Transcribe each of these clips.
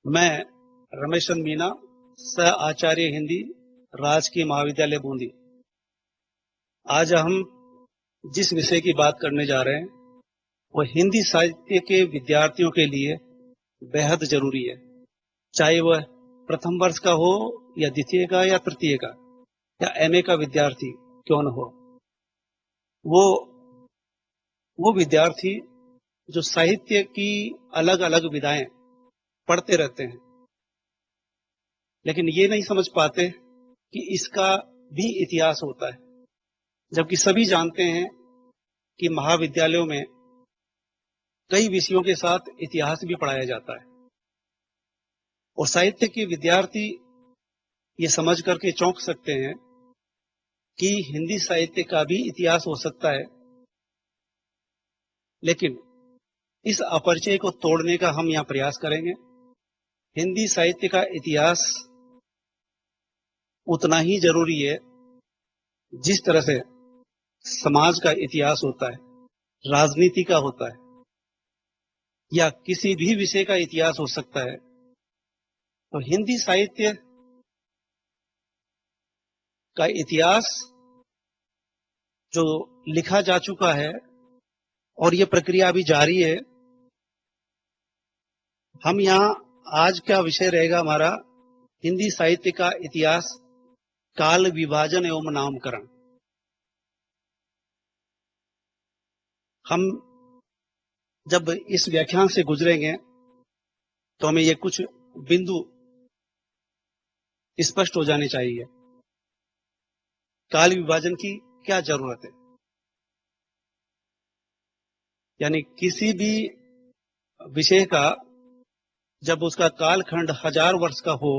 मैं रमेशन मीना, सह आचार्य हिंदी, राजकीय महाविद्यालय बूंदी। आज हम जिस विषय की बात करने जा रहे हैं वो हिंदी साहित्य के विद्यार्थियों के लिए बेहद जरूरी है। चाहे वह प्रथम वर्ष का हो या द्वितीय का या तृतीय का या एमए का विद्यार्थी क्यों न हो, वो वो विद्यार्थी जो साहित्य की अलग अलग विधाएं पढ़ते रहते हैं, लेकिन ये नहीं समझ पाते कि इसका भी इतिहास होता है। जबकि सभी जानते हैं कि महाविद्यालयों में कई विषयों के साथ इतिहास भी पढ़ाया जाता है और साहित्य के विद्यार्थी ये समझ करके चौंक सकते हैं कि हिंदी साहित्य का भी इतिहास हो सकता है। लेकिन इस अपरिचय को तोड़ने का हम यहाँ प्रयास करेंगे। हिंदी साहित्य का इतिहास उतना ही जरूरी है जिस तरह से समाज का इतिहास होता है, राजनीति का होता है, या किसी भी विषय का इतिहास हो सकता है। तो हिंदी साहित्य का इतिहास जो लिखा जा चुका है और ये प्रक्रिया अभी जारी है। हम यहाँ आज का विषय रहेगा हमारा हिंदी साहित्य का इतिहास, काल विभाजन एवं नामकरण। हम जब इस व्याख्यान से गुजरेंगे तो हमें ये कुछ बिंदु स्पष्ट हो जाने चाहिए। काल विभाजन की क्या जरूरत है, यानी किसी भी विषय का जब उसका कालखंड 1000 वर्ष का हो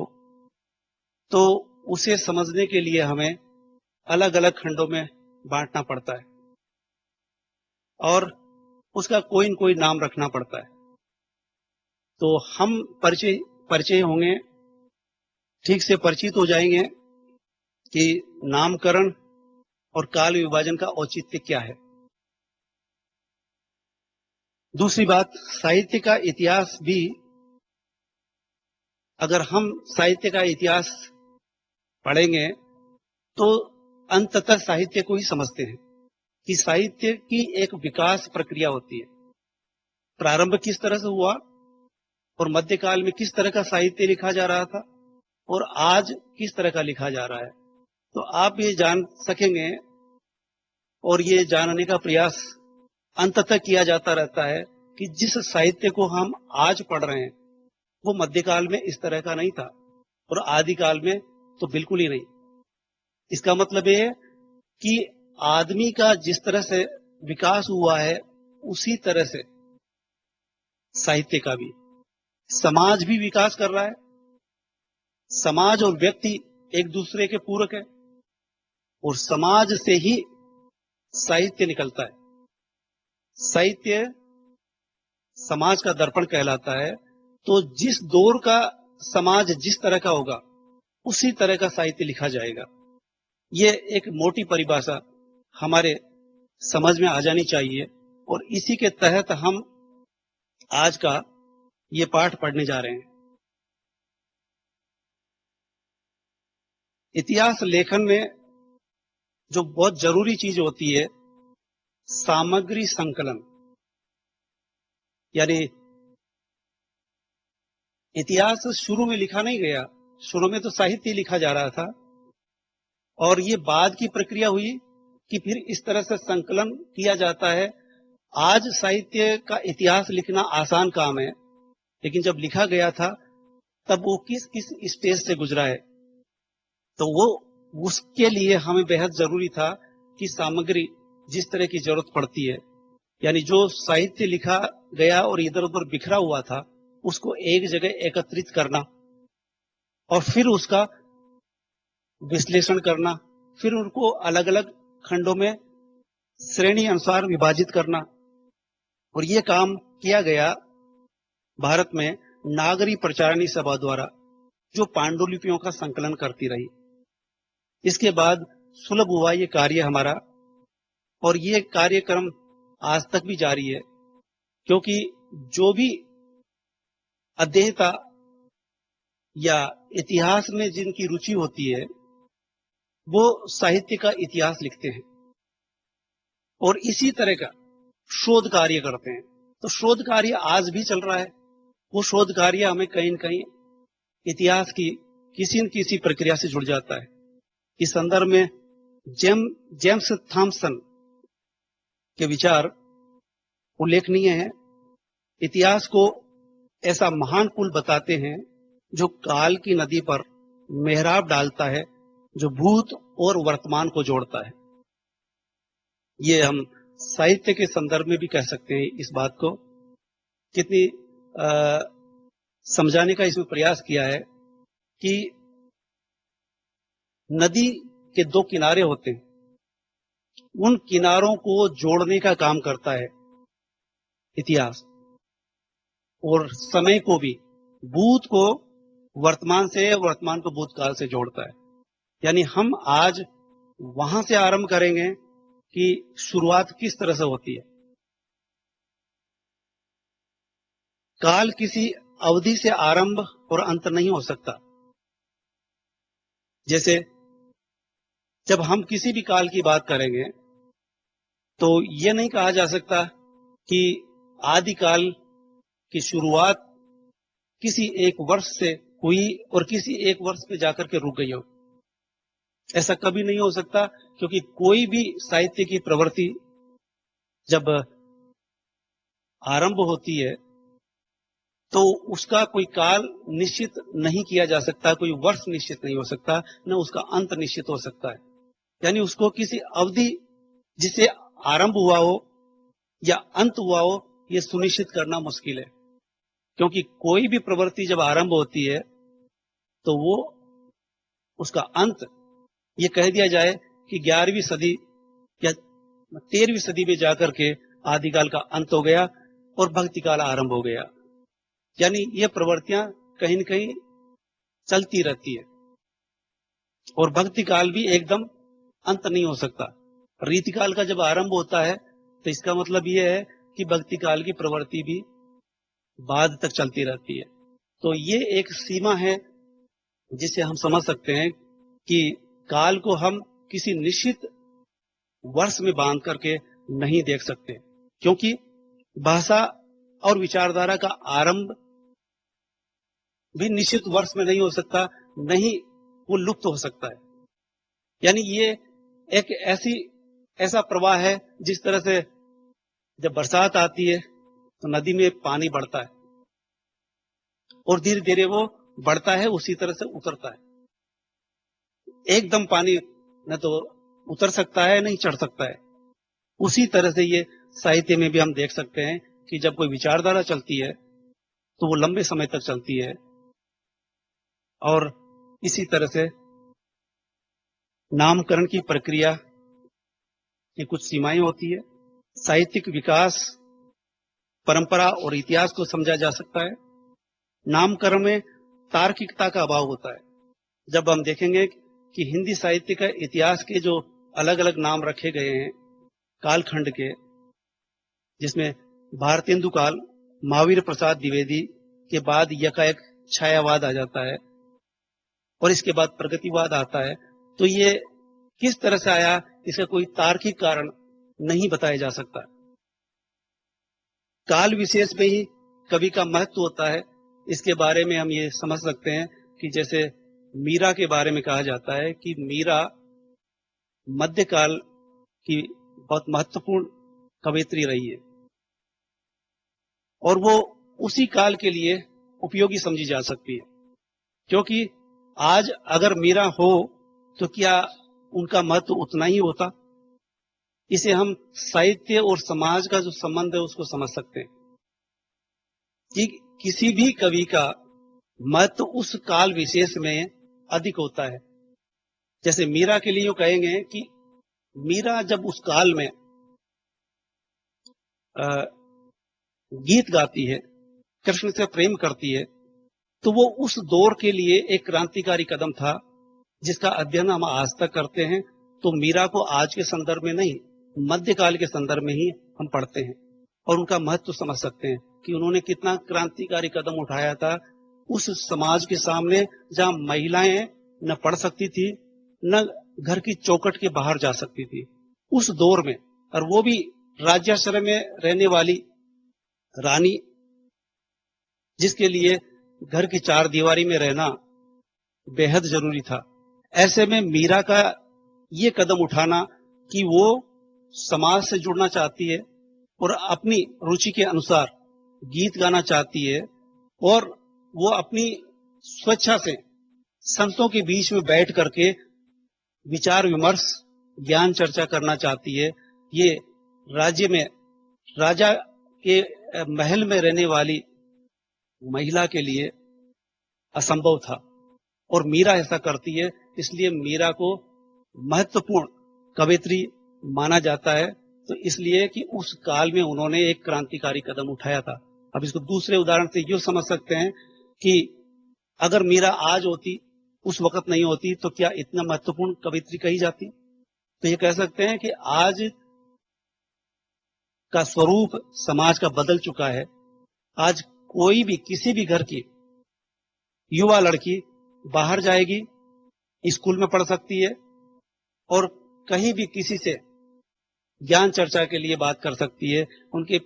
तो उसे समझने के लिए हमें अलग अलग खंडों में बांटना पड़ता है और उसका कोई न कोई नाम रखना पड़ता है। तो हम परिचय होंगे, ठीक से परिचित हो जाएंगे कि नामकरण और काल विभाजन का औचित्य क्या है। दूसरी बात, साहित्य का इतिहास भी, अगर हम साहित्य का इतिहास पढ़ेंगे तो अंततः साहित्य को ही समझते हैं कि साहित्य की एक विकास प्रक्रिया होती है। प्रारंभ किस तरह से हुआ और मध्यकाल में किस तरह का साहित्य लिखा जा रहा था और आज किस तरह का लिखा जा रहा है, तो आप ये जान सकेंगे। और ये जानने का प्रयास अंततः किया जाता रहता है कि जिस साहित्य को हम आज पढ़ रहे हैं वो मध्यकाल में इस तरह का नहीं था और आदिकाल में तो बिल्कुल ही नहीं। इसका मतलब ये है कि आदमी का जिस तरह से विकास हुआ है उसी तरह से साहित्य का भी, समाज भी विकास कर रहा है। समाज और व्यक्ति एक दूसरे के पूरक है और समाज से ही साहित्य निकलता है। साहित्य समाज का दर्पण कहलाता है। तो जिस दौर का समाज जिस तरह का होगा उसी तरह का साहित्य लिखा जाएगा। ये एक मोटी परिभाषा हमारे समझ में आ जानी चाहिए और इसी के तहत हम आज का ये पाठ पढ़ने जा रहे हैं। इतिहास लेखन में जो बहुत जरूरी चीज होती है, सामग्री संकलन। यानी इतिहास शुरू में लिखा नहीं गया, शुरू में तो साहित्य लिखा जा रहा था और ये बाद की प्रक्रिया हुई कि फिर इस तरह से संकलन किया जाता है। आज साहित्य का इतिहास लिखना आसान काम है, लेकिन जब लिखा गया था तब वो किस किस स्टेज से गुजरा है, तो वो उसके लिए हमें बेहद जरूरी था कि सामग्री जिस तरह की जरूरत पड़ती है, यानी जो साहित्य लिखा गया और इधर उधर बिखरा हुआ था उसको एक जगह एकत्रित करना और फिर उसका विश्लेषण करना, फिर उनको अलग अलग खंडों में श्रेणी अनुसार विभाजित करना। और ये काम किया गया भारत में नागरी प्रचारणी सभा द्वारा, जो पांडुलिपियों का संकलन करती रही। इसके बाद सुलभ हुआ ये कार्य हमारा और ये कार्यक्रम आज तक भी जारी है, क्योंकि जो भी अध्येता या इतिहास में जिनकी रुचि होती है वो साहित्य का इतिहास लिखते हैं और इसी तरह का शोध कार्य करते हैं। तो शोध कार्य आज भी चल रहा है। वो शोध कार्य हमें कहीं न कहीं इतिहास की किसी न किसी प्रक्रिया से जुड़ जाता है। इस संदर्भ में जेम्स थॉम्सन के विचार उल्लेखनीय है। इतिहास को ऐसा महान पुल बताते हैं जो काल की नदी पर मेहराब डालता है, जो भूत और वर्तमान को जोड़ता है। ये हम साहित्य के संदर्भ में भी कह सकते हैं। इस बात को कितनी समझाने का इसमें प्रयास किया है कि नदी के दो किनारे होते हैं, उन किनारों को जोड़ने का काम करता है इतिहास, और समय को भी, भूत को वर्तमान से, वर्तमान को भूतकाल से जोड़ता है। यानी हम आज वहां से आरंभ करेंगे कि शुरुआत किस तरह से होती है। काल किसी अवधि से आरंभ और अंत नहीं हो सकता। जैसे जब हम किसी भी काल की बात करेंगे तो यह नहीं कहा जा सकता कि आदिकाल की शुरुआत किसी एक वर्ष से हुई और किसी एक वर्ष पे जाकर के रुक गई हो। ऐसा कभी नहीं हो सकता, क्योंकि कोई भी साहित्य की प्रवृत्ति जब आरंभ होती है तो उसका कोई काल निश्चित नहीं किया जा सकता, कोई वर्ष निश्चित नहीं हो सकता, न उसका अंत निश्चित हो सकता है। यानी उसको किसी अवधि जिसे आरंभ हुआ हो या अंत हुआ हो, यह सुनिश्चित करना मुश्किल है। क्योंकि कोई भी प्रवृत्ति जब आरंभ होती है तो वो उसका अंत, ये कह दिया जाए कि 11वीं सदी या 13वीं सदी में जाकर के आदिकाल का अंत हो गया और भक्ति काल आरंभ हो गया। यानी ये प्रवृत्तियां कहीं न कहीं चलती रहती है और भक्ति काल भी एकदम अंत नहीं हो सकता। रीति काल का जब आरंभ होता है तो इसका मतलब यह है कि भक्ति काल की प्रवृत्ति भी बाद तक चलती रहती है। तो ये एक सीमा है जिसे हम समझ सकते हैं कि काल को हम किसी निश्चित वर्ष में बांध करके नहीं देख सकते, क्योंकि भाषा और विचारधारा का आरंभ भी निश्चित वर्ष में नहीं हो सकता, नहीं वो लुप्त हो सकता है। यानी ये एक ऐसा प्रवाह है जिस तरह से जब बरसात आती है तो नदी में पानी बढ़ता है और धीरे धीरे वो बढ़ता है, उसी तरह से उतरता है। एकदम पानी न तो उतर सकता है नहीं चढ़ सकता है। उसी तरह से ये साहित्य में भी हम देख सकते हैं कि जब कोई विचारधारा चलती है तो वो लंबे समय तक चलती है और इसी तरह से नामकरण की प्रक्रिया की कुछ सीमाएं होती है। साहित्यिक विकास, परंपरा और इतिहास को समझा जा सकता है। नामकरण में तार्किकता का अभाव होता है। जब हम देखेंगे कि हिंदी साहित्य का इतिहास के जो अलग अलग नाम रखे गए हैं कालखंड के, जिसमें भारतेंदु काल, महावीर प्रसाद द्विवेदी के बाद यकाएक छायावाद आ जाता है और इसके बाद प्रगतिवाद आता है, तो ये किस तरह से आया, इसका कोई तार्किक कारण नहीं बताया जा सकता। काल विशेष में ही कवि का महत्व होता है। इसके बारे में हम ये समझ सकते हैं कि जैसे मीरा के बारे में कहा जाता है कि मीरा मध्यकाल की बहुत महत्वपूर्ण कवयित्री रही है और वो उसी काल के लिए उपयोगी समझी जा सकती है, क्योंकि आज अगर मीरा हो तो क्या उनका महत्व उतना ही होता। इसे हम साहित्य और समाज का जो संबंध है उसको समझ सकते हैं कि किसी भी कवि का महत्व उस काल विशेष में अधिक होता है। जैसे मीरा के लिए कहेंगे कि मीरा जब उस काल में गीत गाती है, कृष्ण से प्रेम करती है, तो वो उस दौर के लिए एक क्रांतिकारी कदम था जिसका अध्ययन हम आज तक करते हैं। तो मीरा को आज के संदर्भ में नहीं, मध्यकाल के संदर्भ में ही हम पढ़ते हैं और उनका महत्व समझ सकते हैं कि उन्होंने कितना क्रांतिकारी कदम उठाया था उस समाज के सामने जहां महिलाएं न पढ़ सकती थी, न घर की चौखट के बाहर जा सकती थी, उस दौर में, और वो भी राज्याश्रय में रहने वाली रानी, जिसके लिए घर की चार दीवारी में रहना बेहद जरूरी था। ऐसे में मीरा का ये कदम उठाना कि वो समाज से जुड़ना चाहती है और अपनी रुचि के अनुसार गीत गाना चाहती है, और वो अपनी स्वेच्छा से संतों के बीच में बैठ करके विचार विमर्श, ज्ञान चर्चा करना चाहती है, ये राज्य में राजा के महल में रहने वाली महिला के लिए असंभव था, और मीरा ऐसा करती है। इसलिए मीरा को महत्वपूर्ण कवयित्री माना जाता है। तो इसलिए कि उस काल में उन्होंने एक क्रांतिकारी कदम उठाया था। अब इसको दूसरे उदाहरण से यूं समझ सकते हैं कि अगर मीरा आज होती, उस वक्त नहीं होती, तो क्या इतना महत्वपूर्ण कवयित्री कही जाती? तो ये कह सकते हैं कि आज का स्वरूप समाज का बदल चुका है। आज कोई भी, किसी भी घर की युवा लड़की बाहर जाएगी, स्कूल में पढ़ सकती है, और कहीं भी किसी से ज्ञान चर्चा के लिए बात कर सकती है, उनके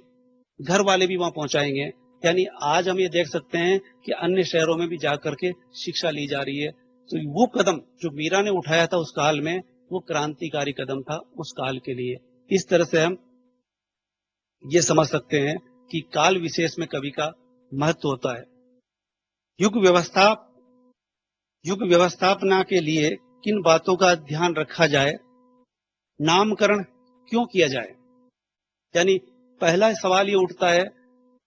घर वाले भी वहां पहुंचाएंगे। यानी आज हम ये देख सकते हैं कि अन्य शहरों में भी जाकर के शिक्षा ली जा रही है। तो वो कदम जो मीरा ने उठाया था उस काल में, वो क्रांतिकारी कदम था उस काल के लिए। इस तरह से हम ये समझ सकते हैं कि काल विशेष में कवि का महत्व होता है। युग व्यवस्थापना के लिए किन बातों का ध्यान रखा जाए, नामकरण क्यों किया जाए? यानी पहला सवाल ये उठता है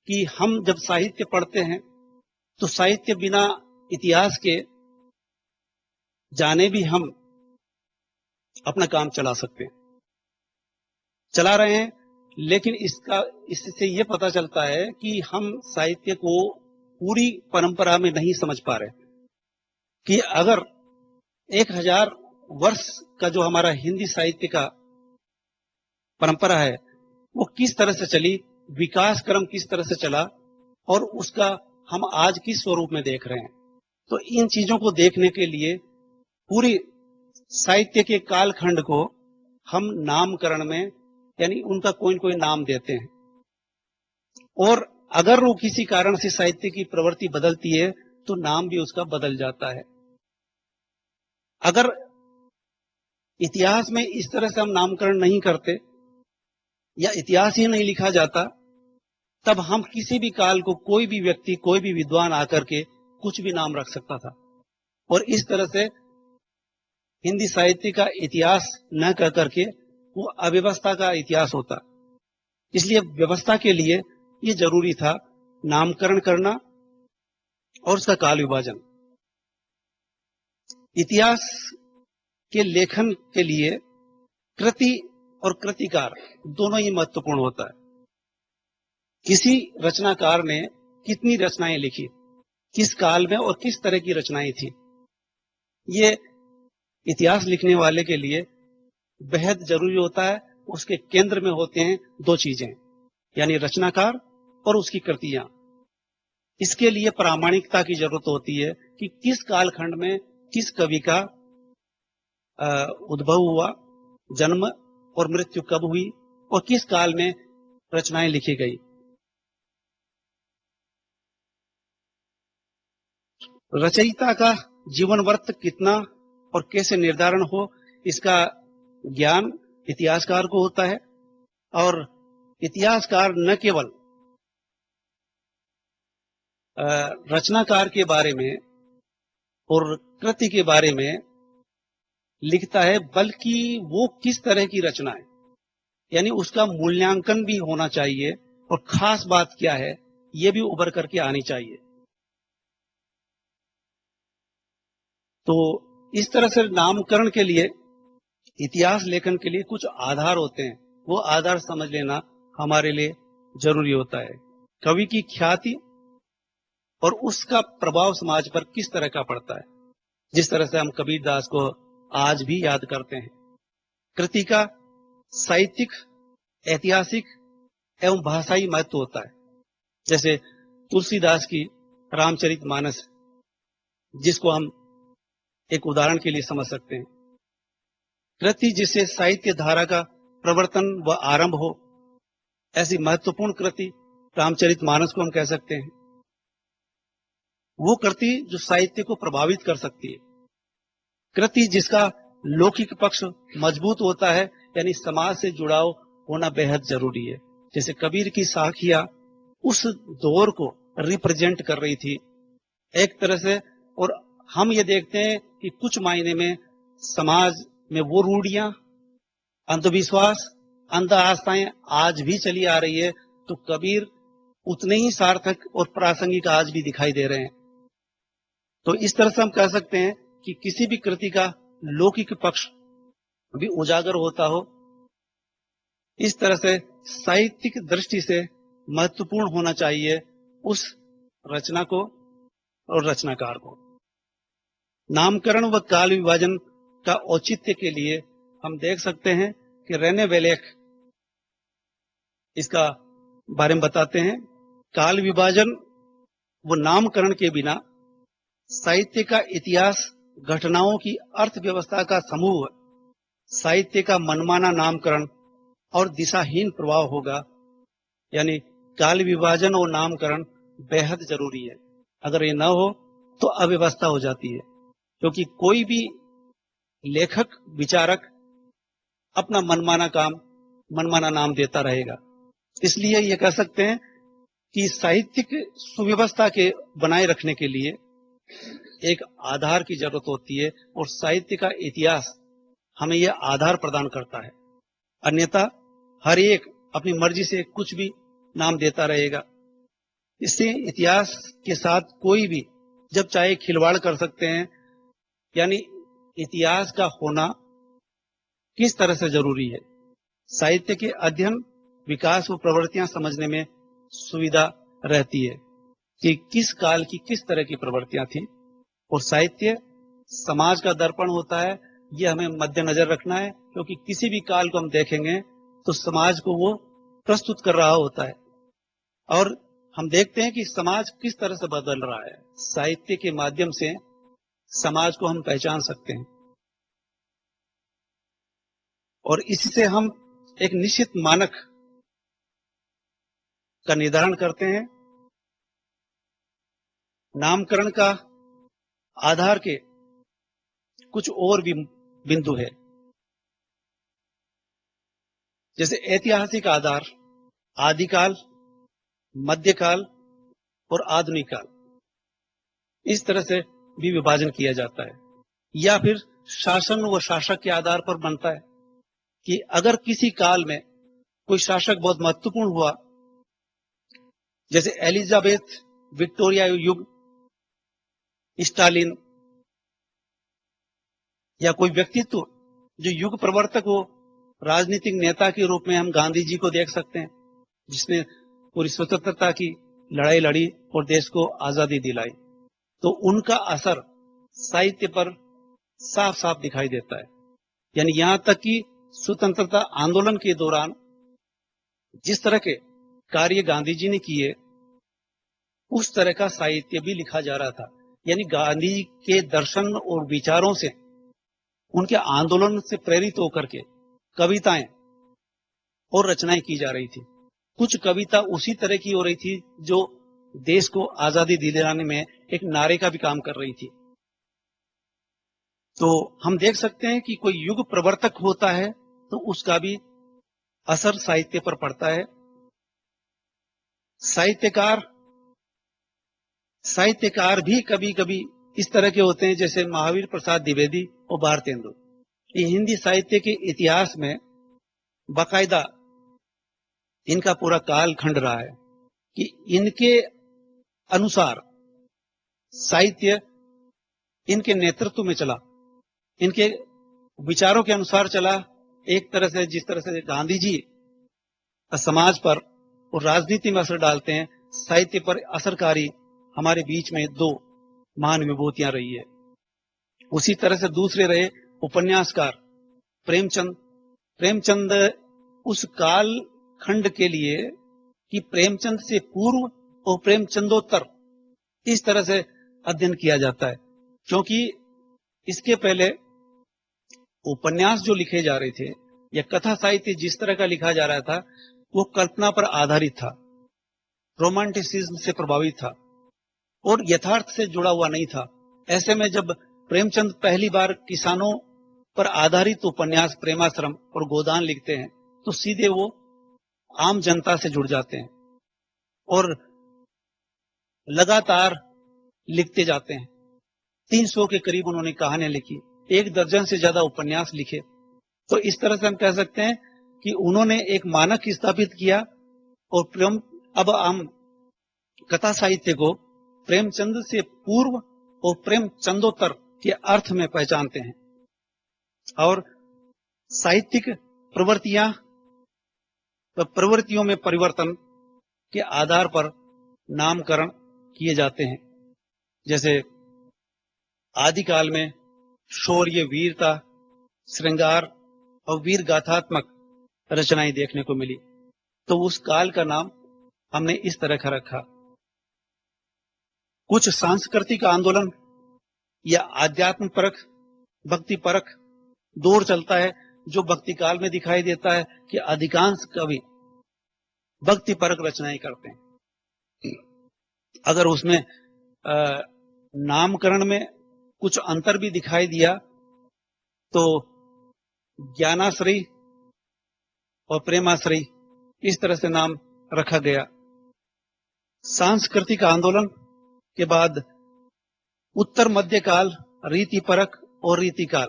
कि हम जब साहित्य पढ़ते हैं तो साहित्य बिना इतिहास के जाने भी हम अपना काम चला सकते हैं, चला रहे हैं, लेकिन इससे ये पता चलता है कि हम साहित्य को पूरी परंपरा में नहीं समझ पा रहे, कि अगर 1000 वर्ष का जो हमारा हिंदी साहित्य का परंपरा है वो किस तरह से चली, विकास क्रम किस तरह से चला, और उसका हम आज किस स्वरूप में देख रहे हैं। तो इन चीजों को देखने के लिए पूरी साहित्य के कालखंड को हम नामकरण में, यानी उनका कोई न कोई नाम देते हैं, और अगर वो किसी कारण से साहित्य की प्रवृत्ति बदलती है तो नाम भी उसका बदल जाता है। अगर इतिहास में इस तरह से हम नामकरण नहीं करते या इतिहास ही नहीं लिखा जाता, तब हम किसी भी काल को, कोई भी व्यक्ति, कोई भी विद्वान आकर के कुछ भी नाम रख सकता था, और इस तरह से हिंदी साहित्य का इतिहास न कह करके वो अव्यवस्था का इतिहास होता। इसलिए व्यवस्था के लिए ये जरूरी था नामकरण करना और उसका काल विभाजन। इतिहास के लेखन के लिए कृति और कृतिकार दोनों ही महत्वपूर्ण होता है। किसी रचनाकार ने कितनी रचनाएं लिखी, किस काल में और किस तरह की रचनाएं थी, ये इतिहास लिखने वाले के लिए बेहद जरूरी होता है। उसके केंद्र में होते हैं दो चीजें, यानी रचनाकार और उसकी कृतियां। इसके लिए प्रामाणिकता की जरूरत होती है कि किस कालखंड में किस कवि का उद्भव हुआ, जन्म और मृत्यु कब हुई, और किस काल में रचनाएं लिखी गई। रचयिता का जीवन वर्त कितना और कैसे निर्धारण हो, इसका ज्ञान इतिहासकार को होता है, और इतिहासकार न केवल रचनाकार के बारे में और कृति के बारे में लिखता है, बल्कि वो किस तरह की रचना है, यानी उसका मूल्यांकन भी होना चाहिए, और खास बात क्या है ये भी उभर करके आनी चाहिए। तो इस तरह से नामकरण के लिए, इतिहास लेखन के लिए कुछ आधार होते हैं, वो आधार समझ लेना हमारे लिए जरूरी होता है। कवि की ख्याति और उसका प्रभाव समाज पर किस तरह का पड़ता है, जिस तरह से हम कबीरदास को आज भी याद करते हैं। कृति का साहित्यिक, ऐतिहासिक एवं भाषाई महत्व होता है। जैसे तुलसीदास की रामचरितमानस, जिसको हम एक उदाहरण के लिए समझ सकते हैं। कृति जिससे साहित्य धारा का प्रवर्तन व आरंभ हो, ऐसी महत्वपूर्ण कृति रामचरितमानस को हम कह सकते हैं। वो कृति जो साहित्य को प्रभावित कर सकती है, कृति जिसका लौकिक पक्ष मजबूत होता है, यानी समाज से जुड़ाव होना बेहद जरूरी है। जैसे कबीर की साखियां उस दौर को रिप्रेजेंट कर रही थी एक तरह से, और हम ये देखते हैं कि कुछ मायने में समाज में वो रूढ़ियां, अंधविश्वास, अंध आस्थाएं आज भी चली आ रही है, तो कबीर उतने ही सार्थक और प्रासंगिक आज भी दिखाई दे रहे हैं। तो इस तरह से हम कह सकते हैं कि किसी भी कृति का लौकिक पक्ष भी उजागर होता हो। इस तरह से साहित्यिक दृष्टि से महत्वपूर्ण होना चाहिए उस रचना को और रचनाकार को। नामकरण व काल विभाजन का औचित्य के लिए हम देख सकते हैं कि रेने वेलेख इसका बारे में बताते हैं। काल विभाजन व नामकरण के बिना साहित्य का इतिहास घटनाओं की अर्थव्यवस्था का समूह, साहित्य का मनमाना नामकरण और दिशाहीन प्रभाव होगा। यानी काल विभाजन और नामकरण बेहद जरूरी है। अगर ये न हो तो अव्यवस्था हो जाती है, क्योंकि कोई भी लेखक विचारक अपना मनमाना काम, मनमाना नाम देता रहेगा। इसलिए ये कह सकते हैं कि साहित्यिक सुव्यवस्था के बनाए रखने के लिए एक आधार की जरूरत होती है, और साहित्य का इतिहास हमें यह आधार प्रदान करता है। अन्यथा हर एक अपनी मर्जी से कुछ भी नाम देता रहेगा। इससे इतिहास के साथ कोई भी जब चाहे खिलवाड़ कर सकते हैं। यानी इतिहास का होना किस तरह से जरूरी है, साहित्य के अध्ययन, विकास व प्रवृत्तियां समझने में सुविधा रहती है कि किस काल की किस तरह की प्रवृत्तियां थी। और साहित्य समाज का दर्पण होता है, यह हमें मद्देनजर रखना है, क्योंकि किसी भी काल को हम देखेंगे तो समाज को वो प्रस्तुत कर रहा होता है। और हम देखते हैं कि समाज किस तरह से बदल रहा है। साहित्य के माध्यम से समाज को हम पहचान सकते हैं, और इससे हम एक निश्चित मानक का निर्धारण करते हैं। नामकरण का आधार के कुछ और भी बिंदु है, जैसे ऐतिहासिक आधार, आदिकाल, मध्यकाल और आधुनिक काल, इस तरह से भी विभाजन किया जाता है। या फिर शासन व शासक के आधार पर बनता है कि अगर किसी काल में कोई शासक बहुत महत्वपूर्ण हुआ, जैसे एलिजाबेथ, विक्टोरिया युग, स्टालिन, या कोई व्यक्तित्व जो युग प्रवर्तक हो, राजनीतिक नेता के रूप में हम गांधी जी को देख सकते हैं, जिसने पूरी स्वतंत्रता की लड़ाई लड़ी और देश को आजादी दिलाई। तो उनका असर साहित्य पर साफ साफ दिखाई देता है। यानी यहां तक कि स्वतंत्रता आंदोलन के दौरान जिस तरह के कार्य गांधी जी ने किए, उस तरह का साहित्य भी लिखा जा रहा था। यानी गांधी के दर्शन और विचारों से, उनके आंदोलन से प्रेरित होकर के कविताएं और रचनाएं की जा रही थी। कुछ कविता उसी तरह की हो रही थी जो देश को आजादी दिलाने में एक नारे का भी काम कर रही थी। तो हम देख सकते हैं कि कोई युग प्रवर्तक होता है तो उसका भी असर साहित्य पर पड़ता है। साहित्यकार भी कभी कभी इस तरह के होते हैं, जैसे महावीर प्रसाद द्विवेदी और भारतेंदु। ये हिंदी साहित्य के इतिहास में बाकायदा इनका पूरा काल खंड रहा है कि इनके अनुसार साहित्य इनके नेतृत्व में चला, इनके विचारों के अनुसार चला। एक तरह से जिस तरह से गांधी जी समाज पर और राजनीति में असर डालते हैं, साहित्य पर असरकारी हमारे बीच में दो महान विभूतियां रही है। उसी तरह से दूसरे रहे उपन्यासकार प्रेमचंद उस काल खंड के लिए कि प्रेमचंद से पूर्व और प्रेमचंदोत्तर इस तरह से अध्ययन किया जाता है, क्योंकि इसके पहले उपन्यास जो लिखे जा रहे थे या कथा साहित्य जिस तरह का लिखा जा रहा था वो कल्पना पर आधारित था, रोमांटिसिज्म से प्रभावित था और यथार्थ से जुड़ा हुआ नहीं था। ऐसे में जब प्रेमचंद पहली बार किसानों पर आधारित उपन्यास प्रेमाश्रम और गोदान लिखते हैं तो सीधे वो आम जनता से जुड़ जाते हैं और लगातार लिखते जाते हैं। 300 के करीब उन्होंने कहानियां लिखी, 1 दर्जन से ज्यादा उपन्यास लिखे। तो इस तरह से हम कह सकते हैं कि उन्होंने एक मानक स्थापित किया और अब हम कथा साहित्य को प्रेमचंद से पूर्व और प्रेमचंदोत्तर के अर्थ में पहचानते हैं और साहित्यिक प्रवृत्तियों में परिवर्तन के आधार पर नामकरण किए जाते हैं। जैसे आदिकाल में शौर्य, वीरता, श्रृंगार और वीर गाथात्मक रचनाएं देखने को मिली, तो उस काल का नाम हमने इस तरह का रखा। कुछ सांस्कृतिक आंदोलन या आध्यात्म परख, भक्ति परख दौर चलता है जो भक्ति काल में दिखाई देता है कि अधिकांश कवि भक्ति परख रचनाएं करते हैं। अगर उसमें नामकरण में कुछ अंतर भी दिखाई दिया तो ज्ञानाश्रयी और प्रेमाश्रयी इस तरह से नाम रखा गया। सांस्कृतिक आंदोलन के बाद उत्तर मध्यकाल, रीति परख और रीतिकाल,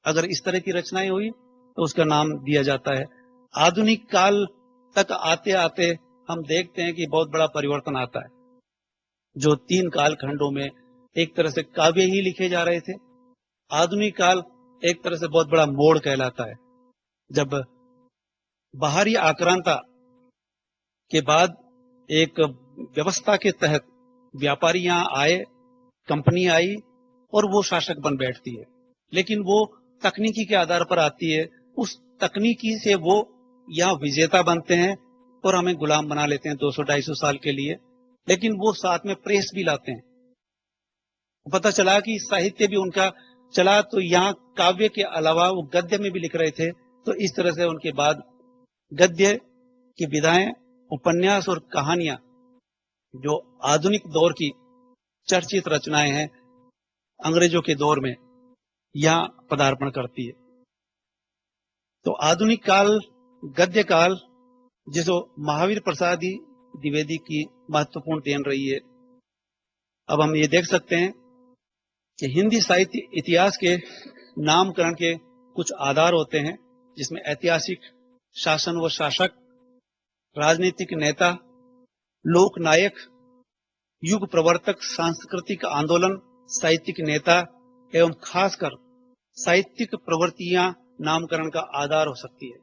अगर इस तरह की रचनाएं हुई तो उसका नाम दिया जाता है। आधुनिक काल तक आते आते हम देखते हैं कि बहुत बड़ा परिवर्तन आता है, जो 3 कालखंडों में एक तरह से काव्य ही लिखे जा रहे थे। आधुनिक काल एक तरह से बहुत बड़ा मोड़ कहलाता है, जब बाहरी आक्रांता के बाद एक व्यवस्था के तहत व्यापारी यहां आए, कंपनी आई और वो शासक बन बैठती है, लेकिन वो तकनीकी के आधार पर आती है। उस तकनीकी से वो यहाँ विजेता बनते हैं और हमें गुलाम बना लेते हैं 200-250 साल के लिए, लेकिन वो साथ में प्रेस भी लाते हैं। पता चला कि साहित्य भी उनका चला, तो यहाँ काव्य के अलावा वो गद्य में भी लिख रहे थे। तो इस तरह से उनके बाद गद्य की विधाएं, उपन्यास और कहानियां जो आधुनिक दौर की चर्चित रचनाएं हैं, अंग्रेजों के दौर में यहां पदार्पण करती है। तो आधुनिक काल, गद्य काल, जिसको महावीर प्रसाद द्विवेदी की महत्वपूर्ण देन रही है। अब हम ये देख सकते हैं कि हिंदी साहित्य इतिहास के नामकरण के कुछ आधार होते हैं, जिसमें ऐतिहासिक शासन व शासक, राजनीतिक नेता, लोक नायक, युग प्रवर्तक, सांस्कृतिक आंदोलन, साहित्यिक नेता एवं खासकर साहित्यिक प्रवृत्तियां नामकरण का आधार हो सकती है।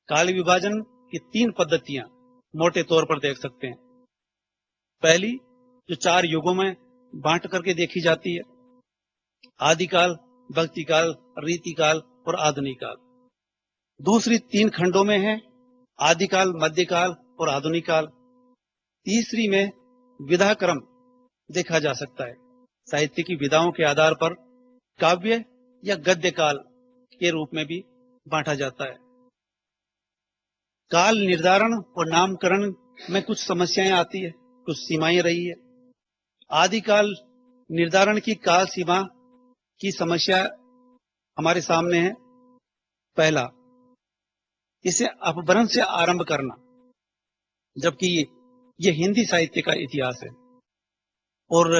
काल विभाजन की 3 पद्धतियां मोटे तौर पर देख सकते हैं। पहली जो 4 युगों में बांट करके देखी जाती है, आदिकाल, भक्तिकाल, रीतिकाल और आधुनिक काल। दूसरी 3 खंडों में है, आदिकाल, मध्यकाल और आधुनिक काल। तीसरी में विधा क्रम देखा जा सकता है, साहित्य की विधाओं के आधार पर काव्य या गद्य काल के रूप में भी बांटा जाता है। काल निर्धारण और नामकरण में कुछ समस्याएं आती है, कुछ सीमाएं रही है। आदिकाल निर्धारण की काल सीमा की समस्या हमारे सामने है। पहला, इसे अपभ्रंश से आरंभ करना, जबकि ये हिंदी साहित्य का इतिहास है और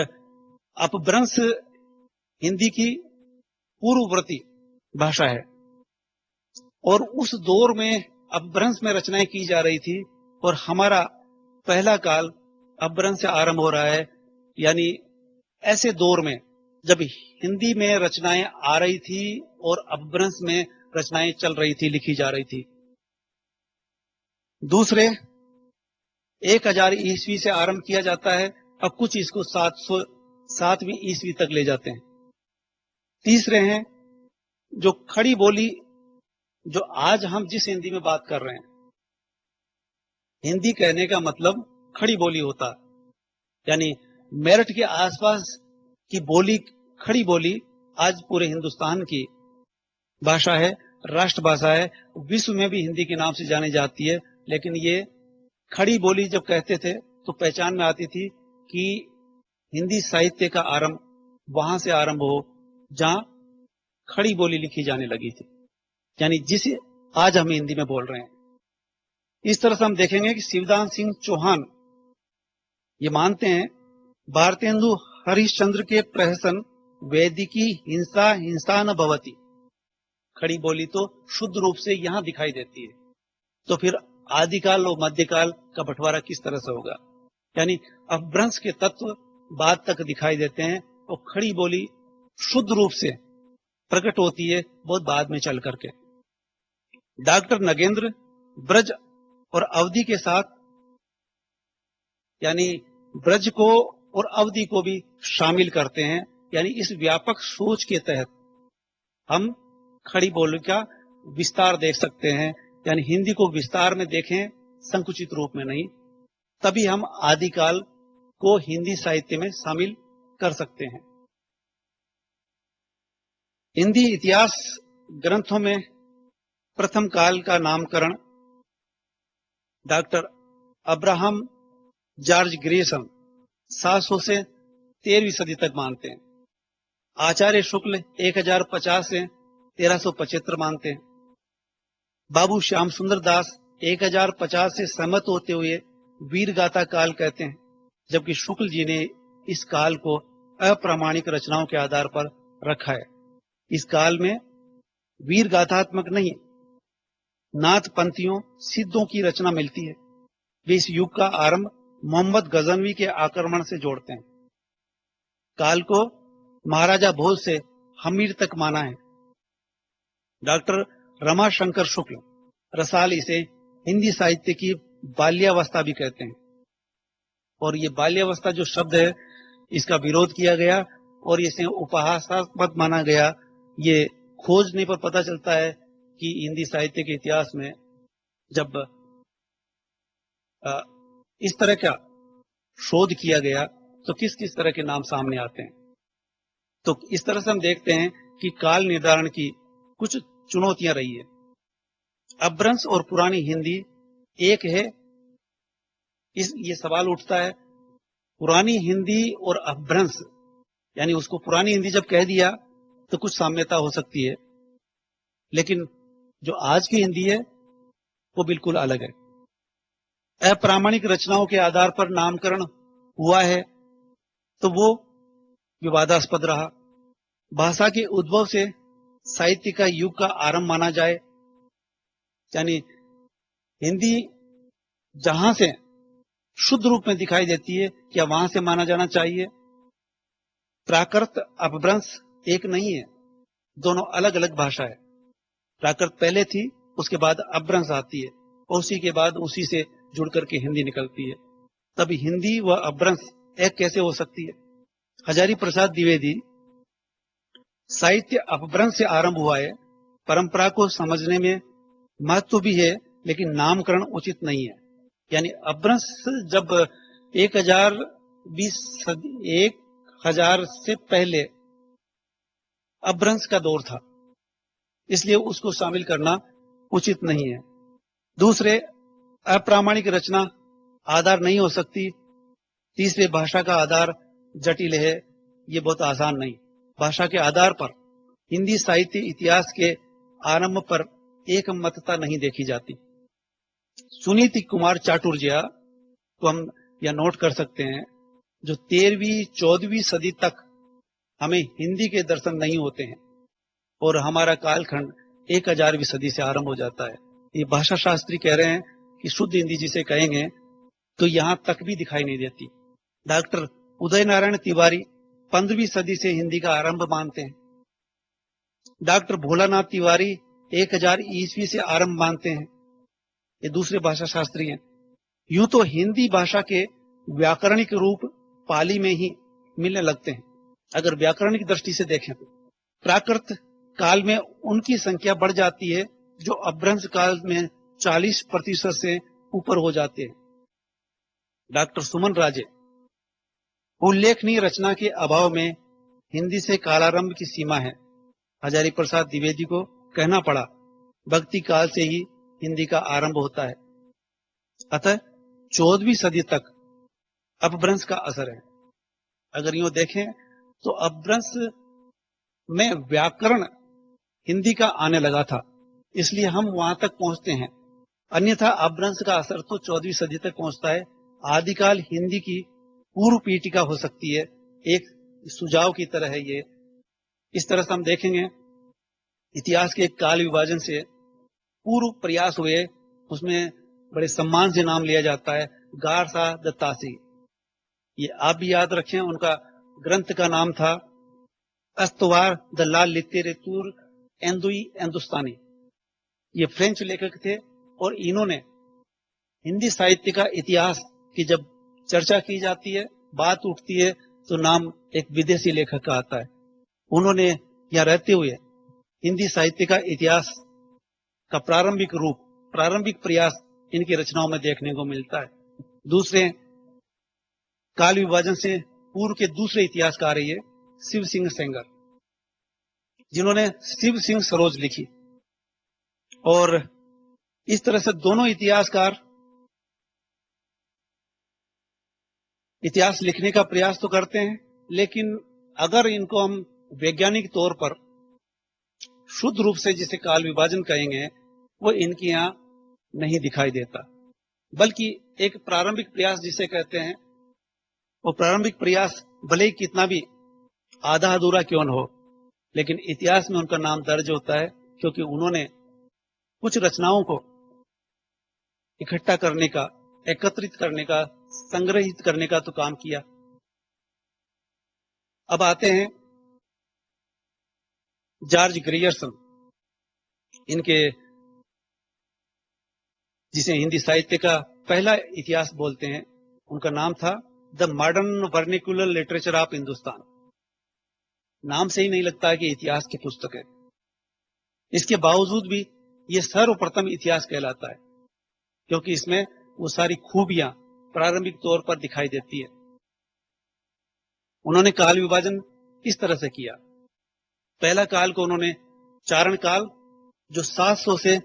अपभ्रंश हिंदी की पूर्ववर्ती भाषा है और उस दौर में अपभ्रंश में रचनाएं की जा रही थी और हमारा पहला काल अपभ्रंश से आरंभ हो रहा है। यानी ऐसे दौर में जब हिंदी में रचनाएं आ रही थी और अपभ्रंश में रचनाएं चल रही थी, लिखी जा रही थी। दूसरे, 1000 ईस्वी से आरंभ किया जाता है, अब कुछ इसको 707वीं ईस्वी तक ले जाते हैं। तीसरे हैं जो खड़ी बोली, जो आज हम जिस हिंदी में बात कर रहे हैं, हिंदी कहने का मतलब खड़ी बोली होता, यानी मेरठ के आसपास की बोली, खड़ी बोली आज पूरे हिंदुस्तान की भाषा है, राष्ट्रभाषा है, विश्व में भी हिंदी के नाम से जानी जाती है। लेकिन ये खड़ी बोली जब कहते थे तो पहचान में आती थी कि हिंदी साहित्य का आरंभ वहां से आरंभ हो जहां खड़ी बोली लिखी जाने लगी थी, यानी जिसे आज हम हिंदी में बोल रहे हैं। इस तरह से हम देखेंगे कि शिवदान सिंह चौहान ये मानते हैं भारतेंदु हरिश्चंद्र के प्रहसन वैदिकी हिंसा हिंसा न भवती। खड़ी बोली तो शुद्ध रूप से यहां दिखाई देती है, तो फिर आदिकाल और मध्यकाल का बंटवारा किस तरह से होगा, यानी अपभ्रंश के तत्व बाद तक दिखाई देते हैं और खड़ी बोली शुद्ध रूप से प्रकट होती है बहुत बाद में चल करके। डॉक्टर नगेंद्र ब्रज और अवधि के साथ, यानी ब्रज को और अवधि को भी शामिल करते हैं, यानी इस व्यापक सोच के तहत हम खड़ी बोली का विस्तार देख सकते हैं, यानी हिंदी को विस्तार में देखें, संकुचित रूप में नहीं, तभी हम आदिकाल को हिंदी साहित्य में शामिल कर सकते हैं। हिंदी इतिहास ग्रंथों में प्रथम काल का नामकरण डॉक्टर अब्राहम जॉर्ज ग्रेसम 700 से 13वीं सदी तक मानते हैं। आचार्य शुक्ल 1050 से 1375 मानते हैं। बाबू श्याम सुंदर दास 1050 से सहमत होते हुए वीर गाथा काल कहते हैं, जबकि शुक्ल जी ने इस काल को अप्रामाणिक रचनाओं के आधार पर रखा है। इस काल में वीर गाथात्मक नहीं, नाथ पंथियों सिद्धों की रचना मिलती है। वे इस युग का आरंभ मोहम्मद गजनवी के आक्रमण से जोड़ते हैं। काल को महाराजा भोज से हमीर तक माना है। डॉक्टर रमाशंकर शुक्ल रसाल इसे हिंदी साहित्य की बाल्यावस्था भी कहते हैं, और ये बाल्यावस्था जो शब्द है इसका विरोध किया गया और इसे उपहासास्पद माना गया। ये खोजने पर पता चलता है कि हिंदी साहित्य के इतिहास में जब इस तरह का शोध किया गया तो किस किस तरह के नाम सामने आते हैं। तो इस तरह से हम देखते हैं कि काल निर्धारण की कुछ चुनौतियां रही है। अपभ्रंश और पुरानी हिंदी एक है, ये सवाल उठता है, पुरानी हिंदी और अपभ्रंश, यानी उसको पुरानी हिंदी जब कह दिया तो कुछ साम्यता हो सकती है, लेकिन जो आज की हिंदी है वो बिल्कुल अलग है। अप्रामाणिक रचनाओं के आधार पर नामकरण हुआ है तो वो विवादास्पद रहा। भाषा के उद्भव से साहित्य का युग का आरंभ माना जाए, यानी हिंदी जहां से शुद्ध रूप में दिखाई देती है क्या वहां से माना जाना चाहिए। प्राकृत अपभ्रंश एक नहीं है, दोनों अलग अलग भाषा है। प्राकृत पहले थी, उसके बाद अपभ्रंश आती है और उसी के बाद उसी से जुड़ करके हिंदी निकलती है। तब हिंदी व अपभ्रंश एक कैसे हो सकती है। हजारी प्रसाद द्विवेदी, साहित्य अपभ्रंश से आरंभ हुआ है, परंपरा को समझने में महत्व भी है, लेकिन नामकरण उचित नहीं है। यानी अपभ्रंश जब 1000 से पहले अपभ्रंश का दौर था, इसलिए उसको शामिल करना उचित नहीं है। दूसरे, अप्रामाणिक रचना आधार नहीं हो सकती। तीसरे, भाषा का आधार जटिल है, ये बहुत आसान नहीं। भाषा के आधार पर हिंदी साहित्य इतिहास के आरंभ पर एक मतता नहीं देखी जाती। सुनीति कुमार चाटुर्या को हम यह नोट कर सकते हैं, जो 13वीं 14वीं सदी तक हमें हिंदी के दर्शन नहीं होते हैं और हमारा कालखंड 1000वीं सदी से आरंभ हो जाता है। ये भाषा शास्त्री कह रहे हैं कि शुद्ध हिंदी जिसे कहेंगे तो यहां तक भी दिखाई नहीं देती। डॉक्टर उदय नारायण तिवारी 15वीं सदी से हिंदी का आरंभ मानते हैं। डॉक्टर भोलानाथ तिवारी 1000 ईस्वी से आरंभ मानते हैं। ये दूसरे भाषा शास्त्री हैं। यूं तो हिंदी भाषा के व्याकरणिक रूप पाली में ही मिलने लगते हैं। अगर व्याकरणिक दृष्टि से देखें तो प्राकृत काल में उनकी संख्या बढ़ जाती है, जो अपभ्रंश काल में 40% से ऊपर हो जाते हैं। डॉक्टर सुमन राजे, उल्लेखनीय रचना के अभाव में हिंदी से कालारंभ की सीमा है। हजारी प्रसाद द्विवेदी को कहना पड़ा, भक्ति काल से ही हिंदी का आरंभ होता है। अतः 14वीं सदी तक अपभ्रंश का असर है। अगर यूं देखें तो अपभ्रंश में व्याकरण हिंदी का आने लगा था, इसलिए हम वहां तक पहुंचते हैं। अन्यथा अपभ्रंश का असर तो 14वीं सदी तक पहुंचता है। आदिकाल हिंदी की पूर्व पीठिका हो सकती है, एक सुझाव की तरह है ये। इस तरह से हम देखेंगे, इतिहास के काल विभाजन से पूर्व प्रयास हुए, उसमें बड़े सम्मान से नाम लिया जाता है, गारसा दत्तासी। ये आप भी याद रखें, उनका ग्रंथ का नाम था अस्तवार द ला लिटरेतुर एंदुई एंदुस्तानी। ये फ्रेंच लेखक थे और इन्होंने हिंदी साहित्य का इतिहास की जब चर्चा की जाती है, बात उठती है, तो नाम एक विदेशी लेखक का आता है। उन्होंने यहाँ रहते हुए हिंदी साहित्य का इतिहास का प्रारंभिक रूप, प्रारंभिक प्रयास इनकी रचनाओं में देखने को मिलता है। दूसरे काल विभाजन से पूर्व के दूसरे इतिहासकार है ये शिव सिंह सेंगर, जिन्होंने शिव सिंह सरोज लिखी। और इस तरह से दोनों इतिहासकार इतिहास लिखने का प्रयास तो करते हैं, लेकिन अगर इनको हम वैज्ञानिक तौर पर शुद्ध रूप से जिसे काल विभाजन कहेंगे, वो इनके यहां नहीं दिखाई देता, बल्कि एक प्रारंभिक प्रयास जिसे कहते हैं, वो प्रारंभिक प्रयास भले ही कितना भी आधा अधूरा क्यों न हो, लेकिन इतिहास में उनका नाम दर्ज होता है, क्योंकि उन्होंने कुछ रचनाओं को इकट्ठा करने का, एकत्रित करने का, संग्रहित करने का तो काम किया। अब आते हैं जॉर्ज ग्रियर्सन, इनके जिसे हिंदी साहित्य का पहला इतिहास बोलते हैं, उनका नाम था the modern vernacular literature of Hindustan. नाम से ही नहीं लगता है कि इतिहास की पुस्तक है। इसके बावजूद भी यह सर्वप्रथम इतिहास कहलाता है, क्योंकि इसमें वो सारी खूबियां प्रारंभिक तौर पर दिखाई देती है। उन्होंने काल विभाजन इस तरह से किया। पहला काल को उन्होंने चारण काल, जो 700 से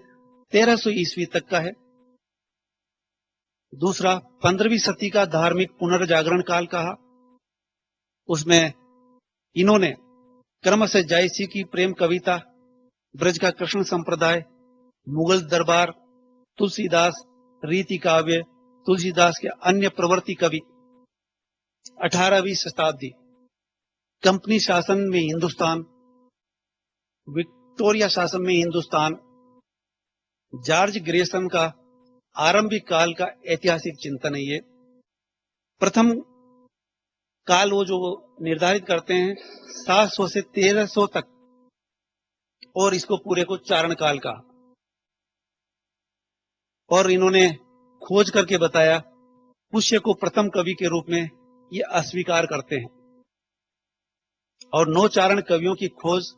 1300 ईस्वी तक का है। दूसरा 15वीं सदी का धार्मिक पुनर्जागरण काल कहा। उसमें इन्होंने क्रमशः जायसी की प्रेम कविता, ब्रज का कृष्ण संप्रदाय, मुगल दरबार, तुलसीदास, रीति काव्य, तुलसीदास के अन्य प्रवृत्ति कवि, 18वीं शताब्दी, कंपनी शासन में हिंदुस्तान, विक्टोरिया शासन में हिंदुस्तान, जॉर्ज ग्रेसन का आरंभिक काल का ऐतिहासिक चिंतन है ये। प्रथम काल वो जो निर्धारित करते हैं 700 से 1300 तक, और इसको पूरे को चारण काल कहा। और इन्होंने खोज करके बताया, पुष्य को प्रथम कवि के रूप में ये अस्वीकार करते हैं, और 9 चारण कवियों की खोज,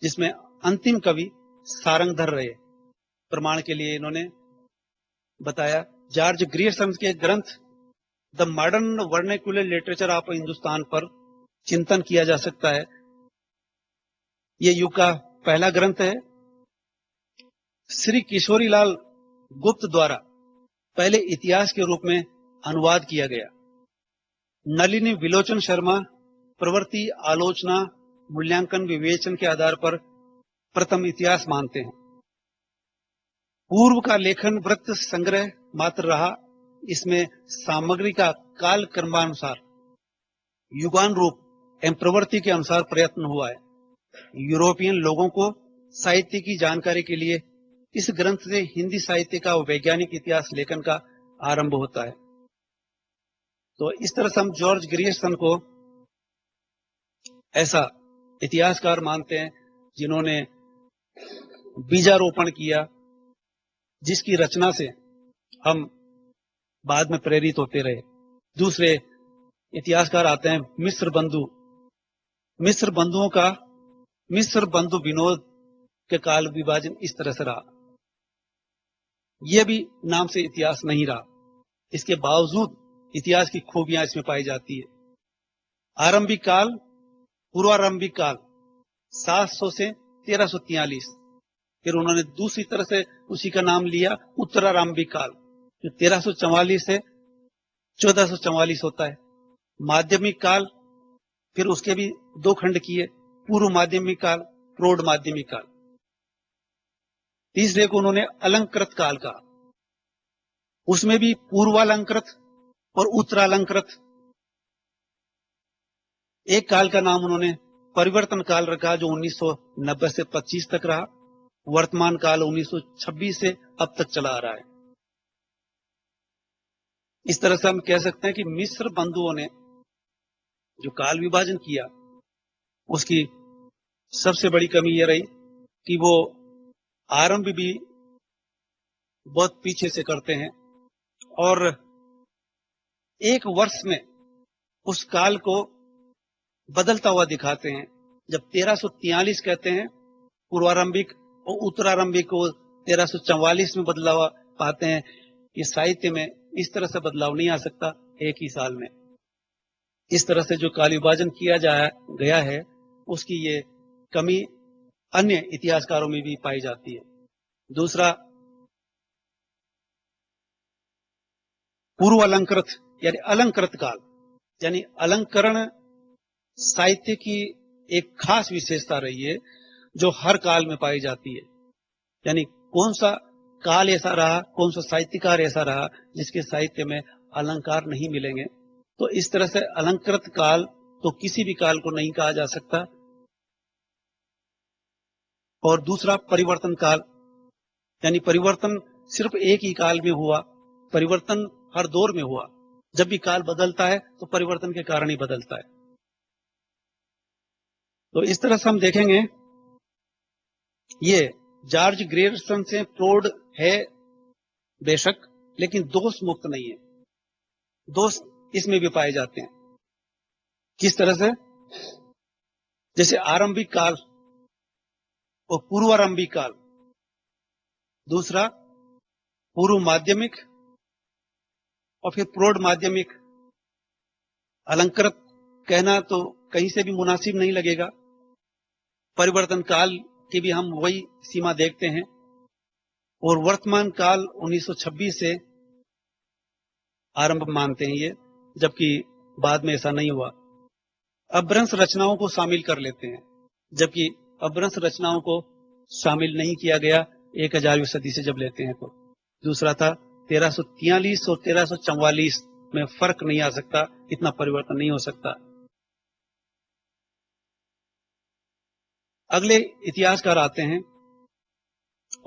जिसमें अंतिम कवि सारंगधर रहे, प्रमाण के लिए इन्होंने बताया। जॉर्ज ग्रियर्सन के ग्रंथ the modern vernacular literature of Hindustan पर चिंतन किया जा सकता है। यह युग का पहला ग्रंथ है। श्री किशोरीलाल गुप्त द्वारा पहले इतिहास के रूप में अनुवाद किया गया। नलिनी विलोचन शर्मा प्रवृत्ति, आलोचना, मूल्यांकन, विवेचन के आधार पर प्रथम इतिहास मानते हैं। पूर्व का लेखन वृत्त संग्रह मात्र रहा। इसमें सामग्री का काल क्रमानुसार, युगानुरूप एवं प्रवृत्ति के अनुसार प्रयत्न हुआ है। यूरोपियन लोगों को साहित्य की जानकारी के लिए इस ग्रंथ से हिंदी साहित्य का वैज्ञानिक इतिहास लेखन का आरंभ होता है। तो इस तरह से हम जॉर्ज ग्रियर्सन को ऐसा इतिहासकार मानते हैं जिन्होंने बीजारोपण किया, जिसकी रचना से हम बाद में प्रेरित होते रहे। दूसरे इतिहासकार आते हैं मिस्र बंधु। मिस्र बंधु विनोद के काल विभाजन इस तरह से रहा। यह भी नाम से इतिहास नहीं रहा। इसके बावजूद इतिहास की खूबियां इसमें पाई जाती है। आरंभिक काल, पूर्वारंभिक काल 700 से 1343। फिर उन्होंने दूसरी तरह से उसी का नाम लिया उत्तरारंभिक काल, जो 1344 से 1444 होता है। माध्यमिक काल, फिर उसके भी दो खंड किए, पूर्व माध्यमिक काल, प्रौढ़ माध्यमिक काल। तीसरे को उन्होंने अलंकृत काल कहा। उसमें भी पूर्वालंकृत और उत्तरालंकृत। एक काल का नाम उन्होंने परिवर्तन काल रखा, जो 1990 से 25 तक रहा। वर्तमान काल 1926 से अब तक चला आ रहा है। इस तरह से हम कह सकते हैं कि मिस्र बंधुओं ने जो काल विभाजन किया, उसकी सबसे बड़ी कमी यह रही कि वो आरंभ भी बहुत पीछे से करते हैं और एक वर्ष में उस काल को बदलता हुआ दिखाते हैं। जब 1343 कहते हैं पूर्वारंभिक और उत्तरारंभिक को 1344 में बदला हुआ पाते हैं, कि साहित्य में इस तरह से बदलाव नहीं आ सकता एक ही साल में। इस तरह से जो काल विभाजन किया गया है, उसकी ये कमी अन्य इतिहासकारों में भी पाई जाती है। दूसरा, पूर्व अलंकृत यानी अलंकृत काल, यानी अलंकरण साहित्य की एक खास विशेषता रही है, जो हर काल में पाई जाती है। यानी कौन सा काल ऐसा रहा, कौन सा साहित्यकार ऐसा रहा जिसके साहित्य में अलंकार नहीं मिलेंगे। तो इस तरह से अलंकृत काल तो किसी भी काल को नहीं कहा जा सकता। और दूसरा, परिवर्तन काल, यानी परिवर्तन सिर्फ एक ही काल में हुआ, परिवर्तन हर दौर में हुआ। जब भी काल बदलता है तो परिवर्तन के कारण ही बदलता है। तो इस तरह से हम देखेंगे, ये जॉर्ज ग्रेयर्सन से प्रौढ़ है बेशक, लेकिन दोष मुक्त नहीं है। दोष इसमें भी पाए जाते हैं। किस तरह से? जैसे आरंभिक काल और पूर्वारंभिक काल, दूसरा पूर्व माध्यमिक और फिर प्रौढ़ माध्यमिक। अलंकृत कहना तो कहीं से भी मुनासिब नहीं लगेगा। परिवर्तन काल की भी हम वही सीमा देखते हैं। और वर्तमान काल 1926 से आरंभ मानते हैं ये, जबकि बाद में ऐसा नहीं हुआ। अपभ्रंश रचनाओं को शामिल कर लेते हैं, जबकि अपभ्रंश रचनाओं को शामिल नहीं किया गया 1000वीं सदी से जब लेते हैं तो। दूसरा था 1343 और 1344 में फर्क नहीं आ सकता, इतना परिवर्तन नहीं हो सकता। अगले इतिहासकार आते हैं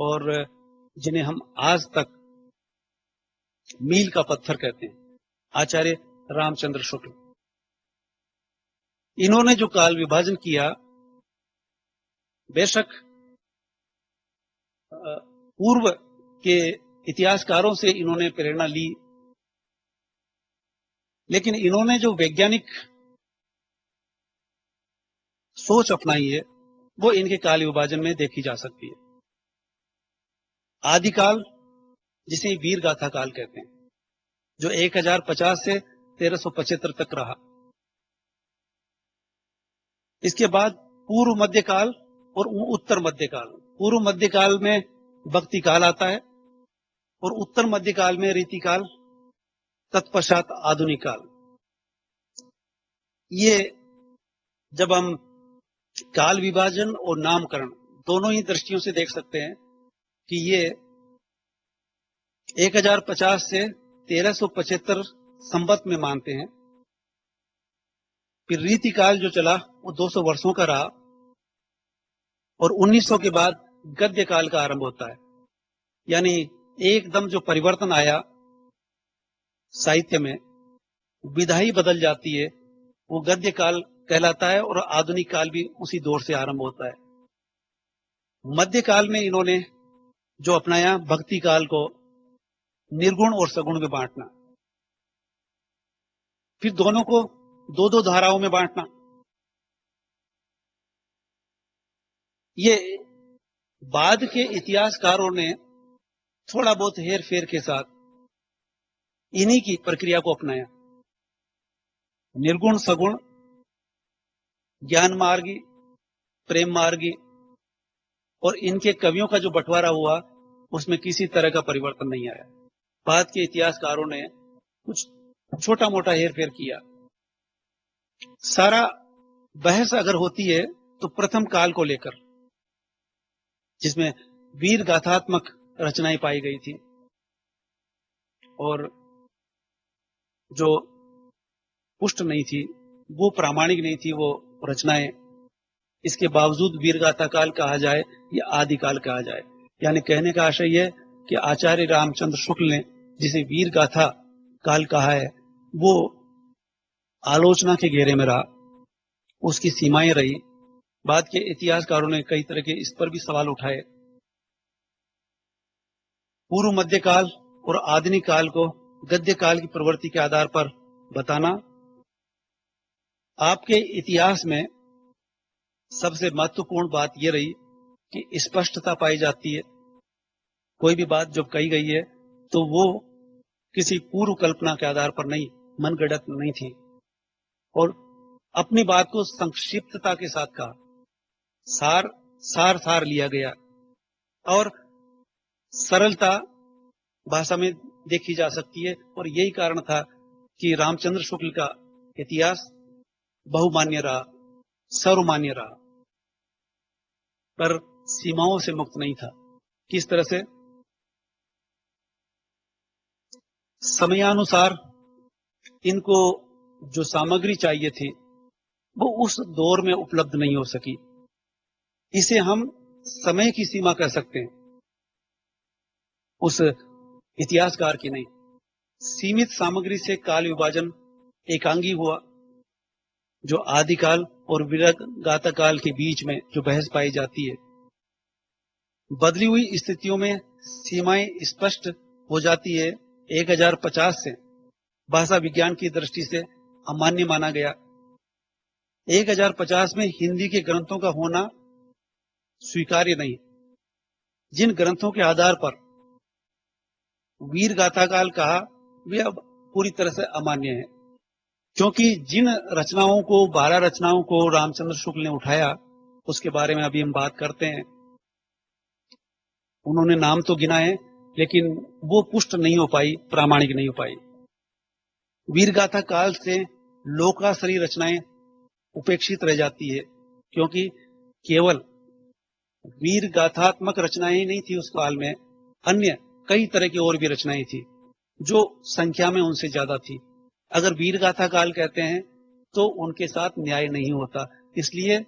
और जिन्हें हम आज तक मील का पत्थर कहते हैं, आचार्य रामचंद्र शुक्ल। इन्होंने जो काल विभाजन किया, बेशक पूर्व के इतिहासकारों से इन्होंने प्रेरणा ली, लेकिन इन्होंने जो वैज्ञानिक सोच अपनाई है, वो इनके काल विभाजन में देखी जा सकती है। आदिकाल, जिसे वीर गाथा काल कहते हैं, जो 1050 से 1375 तक रहा। इसके बाद पूर्व मध्यकाल और उत्तर मध्यकाल। पूर्व मध्यकाल में भक्ति काल आता है और उत्तर मध्यकाल में रीतिकाल, तत्पश्चात आधुनिक काल। ये जब हम काल विभाजन और नामकरण दोनों ही दृष्टियों से देख सकते हैं कि ये 1050 से 1375 संवत में मानते हैं। फिर रीतिकाल जो चला वो 200 वर्षों का रहा और 1900 के बाद गद्य काल का आरंभ होता है। यानी एकदम जो परिवर्तन आया साहित्य में, विधा ही बदल जाती है, वो गद्य काल कहलाता है और आधुनिक काल भी उसी दौर से आरंभ होता है। मध्यकाल में इन्होंने जो अपनाया, भक्ति काल को निर्गुण और सगुण में बांटना, फिर दोनों को दो दो धाराओं में बांटना। ये बाद के इतिहासकारों ने थोड़ा बहुत हेर फेर के साथ इन्हीं की प्रक्रिया को अपनाया। निर्गुण, सगुण, ज्ञान मार्गी, प्रेम मार्गी और इनके कवियों का जो बंटवारा हुआ उसमें किसी तरह का परिवर्तन नहीं आया। बाद के इतिहासकारों ने कुछ छोटा मोटा हेरफेर किया। सारा बहस अगर होती है तो प्रथम काल को लेकर, जिसमें वीर गाथात्मक रचनाएं पाई गई थी और जो पुष्ट नहीं थी, वो प्रामाणिक नहीं थी वो रचनाएं, इसके बावजूद वीरगाथा काल कहा जाए या आदिकाल कहा जाए। यानी कहने का आशय यह कि आचार्य रामचंद्र शुक्ल ने जिसे वीरगाथा काल कहा है वो आलोचना के घेरे में रहा, उसकी सीमाएं रही। बाद के इतिहासकारों ने कई तरह के इस पर भी सवाल उठाए। पूर्व मध्यकाल और आधुनिक काल को गद्य काल की प्रवृत्ति के आधार पर बताना। आपके इतिहास में सबसे महत्वपूर्ण बात यह रही कि स्पष्टता पाई जाती है। कोई भी बात जब कही गई है तो वो किसी पूर्व कल्पना के आधार पर नहीं, मनगढ़ंत नहीं थी और अपनी बात को संक्षिप्तता के साथ कहा, सार लिया गया और सरलता भाषा में देखी जा सकती है। और यही कारण था कि रामचंद्र शुक्ल का इतिहास बहुमान्य रहा, सर्वमान्य रहा, पर सीमाओं से मुक्त नहीं था। किस तरह से? समयानुसार इनको जो सामग्री चाहिए थी वो उस दौर में उपलब्ध नहीं हो सकी। इसे हम समय की सीमा कह सकते हैं, उस इतिहासकार की नहीं। सीमित सामग्री से काल विभाजन एकांगी हुआ। जो आदिकाल और वीरगाथा काल के बीच में जो बहस पाई जाती है, बदली हुई स्थितियों में सीमाएं स्पष्ट हो जाती है। 1050 से भाषा विज्ञान की दृष्टि से अमान्य माना गया। 1050 में हिंदी के ग्रंथों का होना स्वीकार्य नहीं। जिन ग्रंथों के आधार पर वीर गाथा काल कहा वे अब पूरी तरह से अमान्य है, क्योंकि जिन रचनाओं को 12 रचनाओं को रामचंद्र शुक्ल ने उठाया उसके बारे में अभी हम बात करते हैं। उन्होंने नाम तो गिना है लेकिन वो पुष्ट नहीं हो पाई, प्रामाणिक नहीं हो पाई। वीरगाथा काल से लोकाश्रयी रचनाएं उपेक्षित रह जाती है, क्योंकि केवल वीर गाथात्मक रचनाएं ही नहीं थी उस काल में, अन्य कई तरह की और भी रचनाएं थी जो संख्या में उनसे ज्यादा थी। अगर वीर गाथा काल कहते हैं तो उनके साथ न्याय नहीं होता, इसलिए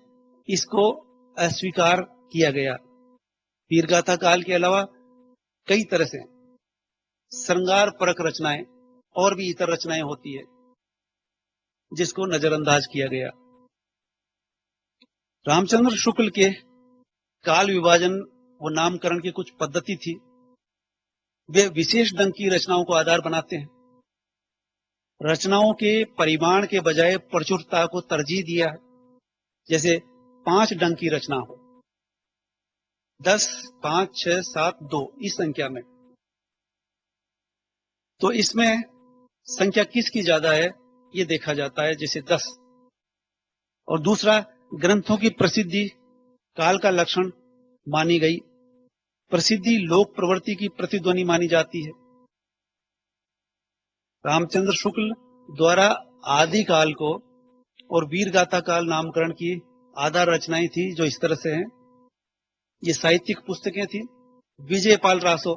इसको अस्वीकार किया गया। वीर गाथा काल के अलावा कई तरह से श्रृंगार परक रचनाएं और भी इतर रचनाएं होती है जिसको नजरअंदाज किया गया। रामचंद्र शुक्ल के काल विभाजन व नामकरण की कुछ पद्धति थी। वे विशेष ढंग की रचनाओं को आधार बनाते हैं। रचनाओं के परिमाण के बजाय प्रचुरता को तरजीह दिया है। जैसे 5 ढंग की रचना हो, 10, 5, 6, 7, 2 इस संख्या में, तो इसमें संख्या किसकी ज्यादा है ये देखा जाता है, जैसे 10। और दूसरा, ग्रंथों की प्रसिद्धि काल का लक्षण मानी गई। प्रसिद्धि लोक प्रवृत्ति की प्रतिध्वनि मानी जाती है। रामचंद्र शुक्ल द्वारा आदि काल को और वीरगाथा काल नामकरण की आधार रचनाएं थी जो इस तरह से हैं। ये साहित्यिक पुस्तकें थी। विजयपाल रासो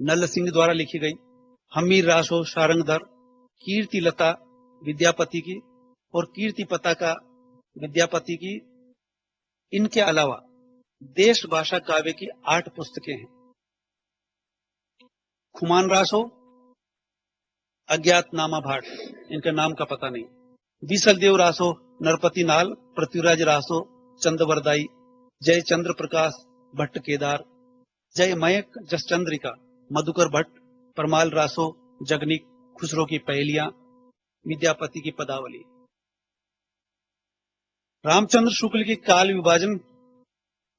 नल सिंह द्वारा लिखी गई, हमीर रासो शारंगधर, कीर्ति लता विद्यापति की और कीर्ति पताका विद्यापति की। इनके अलावा देश भाषा काव्य की 8 पुस्तकें हैं। खुमान रासो, अज्ञातनामा भाट, इनका नाम का पता नहीं। बीसल देव रासो, नरपति नाल, पृथ्वीराज रासो, चंद्रवरदाई, जय चंद्र प्रकाश भट्ट केदार, जय मयक जसचंद्रिका, मधुकर भट्ट, परमाल रासो, जगनिक, खुसरो की पहेलियां, विद्यापति की पदावली। रामचंद्र शुक्ल के काल विभाजन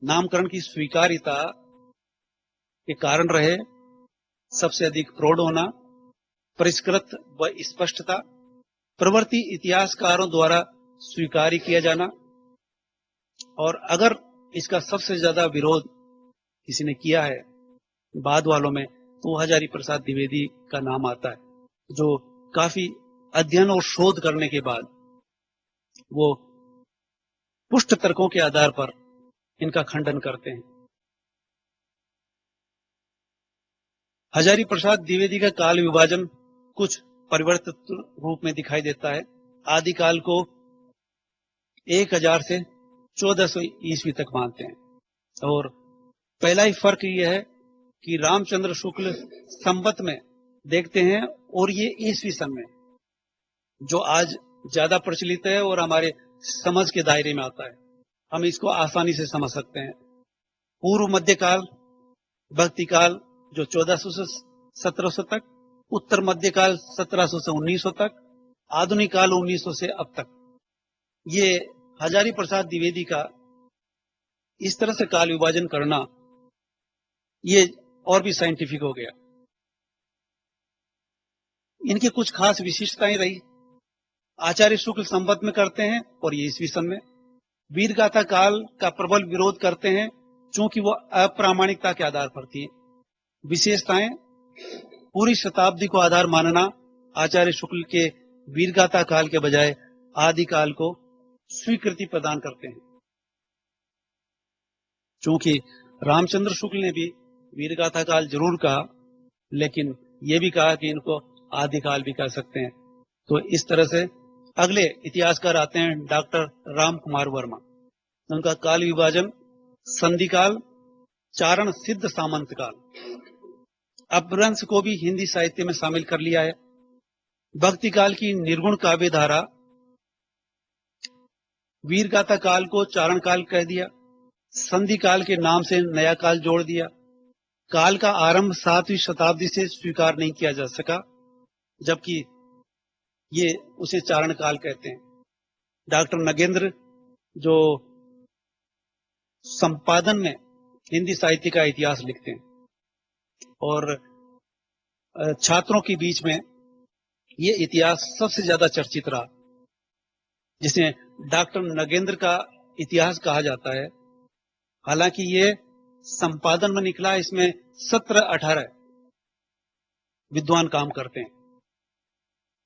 नामकरण की स्वीकार्यता के कारण रहे सबसे अधिक प्रौढ़ होना, परिष्कृत व स्पष्टता, प्रवृत्ति इतिहासकारों द्वारा स्वीकार किया जाना, और अगर इसका सबसे ज्यादा विरोध किसी ने किया है बाद वालों में, तो हजारी प्रसाद द्विवेदी का नाम आता है, जो काफी अध्ययन और शोध करने के बाद वो पुष्ट तर्कों के आधार पर इनका खंडन करते हैं। हजारी प्रसाद द्विवेदी का काल विभाजन कुछ परिवर्तित रूप में दिखाई देता है। आदिकाल को 1000 से 1400 ईस्वी तक मानते हैं, और पहला ही फर्क यह है कि रामचंद्र शुक्ल संवत में देखते हैं, और ये ईस्वी सन में, जो आज ज्यादा प्रचलित है और हमारे समझ के दायरे में आता है, हम इसको आसानी से समझ सकते हैं। पूर्व मध्यकाल, भक्तिकाल जो 1400 से 1700 तक, उत्तर मध्यकाल 1700 से 1900 तक, आधुनिक काल 1900 से अब तक। ये हजारी प्रसाद द्विवेदी का इस तरह से काल विभाजन करना, ये और भी साइंटिफिक हो गया। इनकी कुछ खास विशिष्टताएं रही। आचार्य शुक्ल संवत में करते हैं, और ये ईस्वी सन में। वीरगाथा काल का प्रबल विरोध करते हैं, चूंकि वो अप्रामाणिकता के आधार पर थी। विशेषताएं: पूरी शताब्दी को आधार मानना, आचार्य शुक्ल के वीरगाथा काल के बजाय आदिकाल को स्वीकृति प्रदान करते हैं। चूंकि रामचंद्र शुक्ल ने भी वीरगाथा काल जरूर कहा, लेकिन यह भी कहा कि इनको आदिकाल भी कह सकते हैं। तो इस तरह से अगले इतिहासकार आते हैं डॉक्टर राम कुमार वर्मा। उनका काल विभाजन संधिकाल, चारण सिद्ध सामंत काल, अपभ्रंश को भी हिंदी साहित्य में शामिल कर लिया है। भक्ति काल की निर्गुण काव्य धारा, वीरगाथा काल को चारण काल कह दिया, संधि काल के नाम से नया काल जोड़ दिया। काल का आरंभ 7वीं शताब्दी से स्वीकार नहीं किया जा सका, जबकि ये उसे चारण काल कहते हैं। डॉक्टर नगेंद्र जो संपादन में हिंदी साहित्य का इतिहास लिखते हैं, और छात्रों के बीच में ये इतिहास सबसे ज्यादा चर्चित रहा, जिसे डॉक्टर नगेंद्र का इतिहास कहा जाता है। हालांकि ये संपादन में निकला, इसमें 17-18 विद्वान काम करते हैं।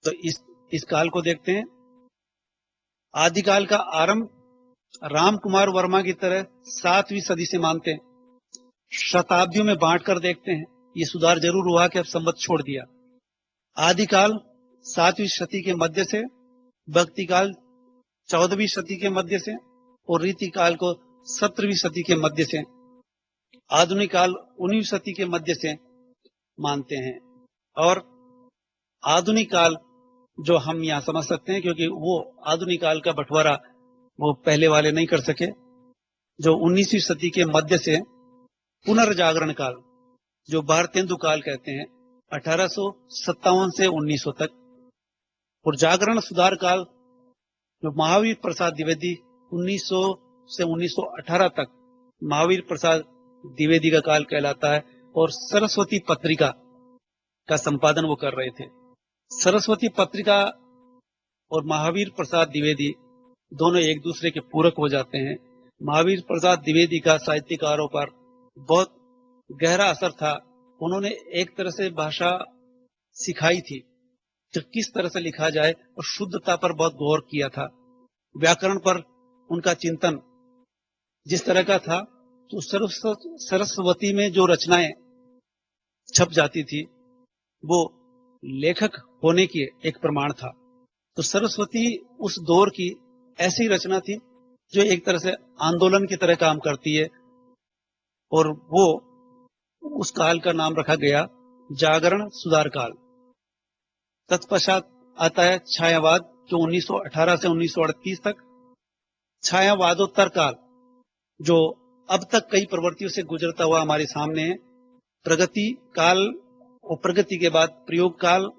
तो इस काल को देखते हैं। आदिकाल का आरंभ राम कुमार वर्मा की तरह 7वीं सदी से मानते हैं। शताब्दियों में बांटकर देखते हैं। ये सुधार जरूर हुआ कि अब संवत छोड़ दिया। आदिकाल 7वीं शती के मध्य से, भक्तिकाल 14वीं शती के मध्य से, और रीतिकाल को 17वीं सदी के मध्य से, आधुनिक काल 19वीं सदी के मध्य से मानते हैं। और आधुनिक काल जो हम यहाँ समझ सकते हैं, क्योंकि वो आधुनिक काल का बंटवारा वो पहले वाले नहीं कर सके, जो 19वीं सदी के मध्य से पुनर्जागरण काल, जो भारतेंदु काल कहते हैं, 1857 से 1900 तक, और जागरण सुधार काल जो महावीर प्रसाद द्विवेदी 1900 से 1918 तक महावीर प्रसाद द्विवेदी का काल कहलाता है। और सरस्वती पत्रिका का संपादन वो कर रहे थे। सरस्वती पत्रिका और महावीर प्रसाद द्विवेदी दोनों एक दूसरे के पूरक हो जाते हैं। महावीर प्रसाद द्विवेदी का साहित्यकारों पर बहुत गहरा असर था। उन्होंने एक तरह से भाषा सिखाई थी, तो किस तरह से लिखा जाए, और शुद्धता पर बहुत गौर किया था। व्याकरण पर उनका चिंतन जिस तरह का था, तो सरस्वती में जो रचनाएं छप जाती थी, वो लेखक होने की एक प्रमाण था। तो सरस्वती उस दौर की ऐसी रचना थी जो एक तरह से आंदोलन की तरह काम करती है, और वो उस काल का नाम रखा गया जागरण सुधार काल। तत्पश्चात आता है छायावाद, जो 1918 से 1938 तक। छायावादोत्तर काल, जो अब तक कई प्रवृत्तियों से गुजरता हुआ हमारे सामने है। प्रगति काल, और प्रगति के बाद प्रयोग काल,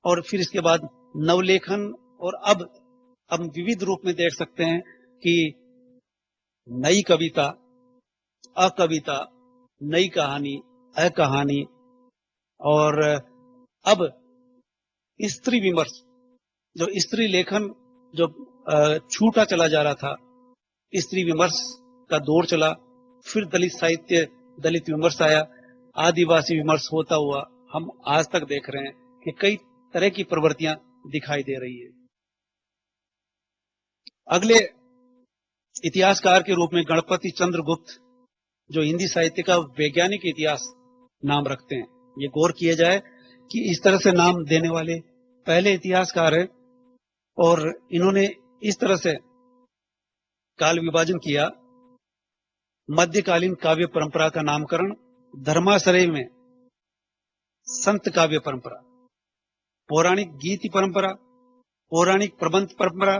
और फिर इसके बाद नवलेखन, और अब हम विविध रूप में देख सकते हैं कि नई कविता, अकविता, नई कहानी, अकहानी, और अब स्त्री विमर्श, जो स्त्री लेखन जो छूटा चला जा रहा था, स्त्री विमर्श का दौर चला, फिर दलित साहित्य, दलित विमर्श आया, आदिवासी विमर्श होता हुआ हम आज तक देख रहे हैं कि कई तरह की प्रवृत्तियां दिखाई दे रही है। अगले इतिहासकार के रूप में गणपति चंद्र गुप्त, जो हिंदी साहित्य का वैज्ञानिक इतिहास नाम रखते हैं। ये गौर किया जाए कि इस तरह से नाम देने वाले पहले इतिहासकार हैं, और इन्होंने इस तरह से काल विभाजन किया। मध्यकालीन काव्य परंपरा का नामकरण धर्माश्रय में संत काव्य परंपरा, पौराणिक गीति परंपरा, पौराणिक प्रबंध परंपरा,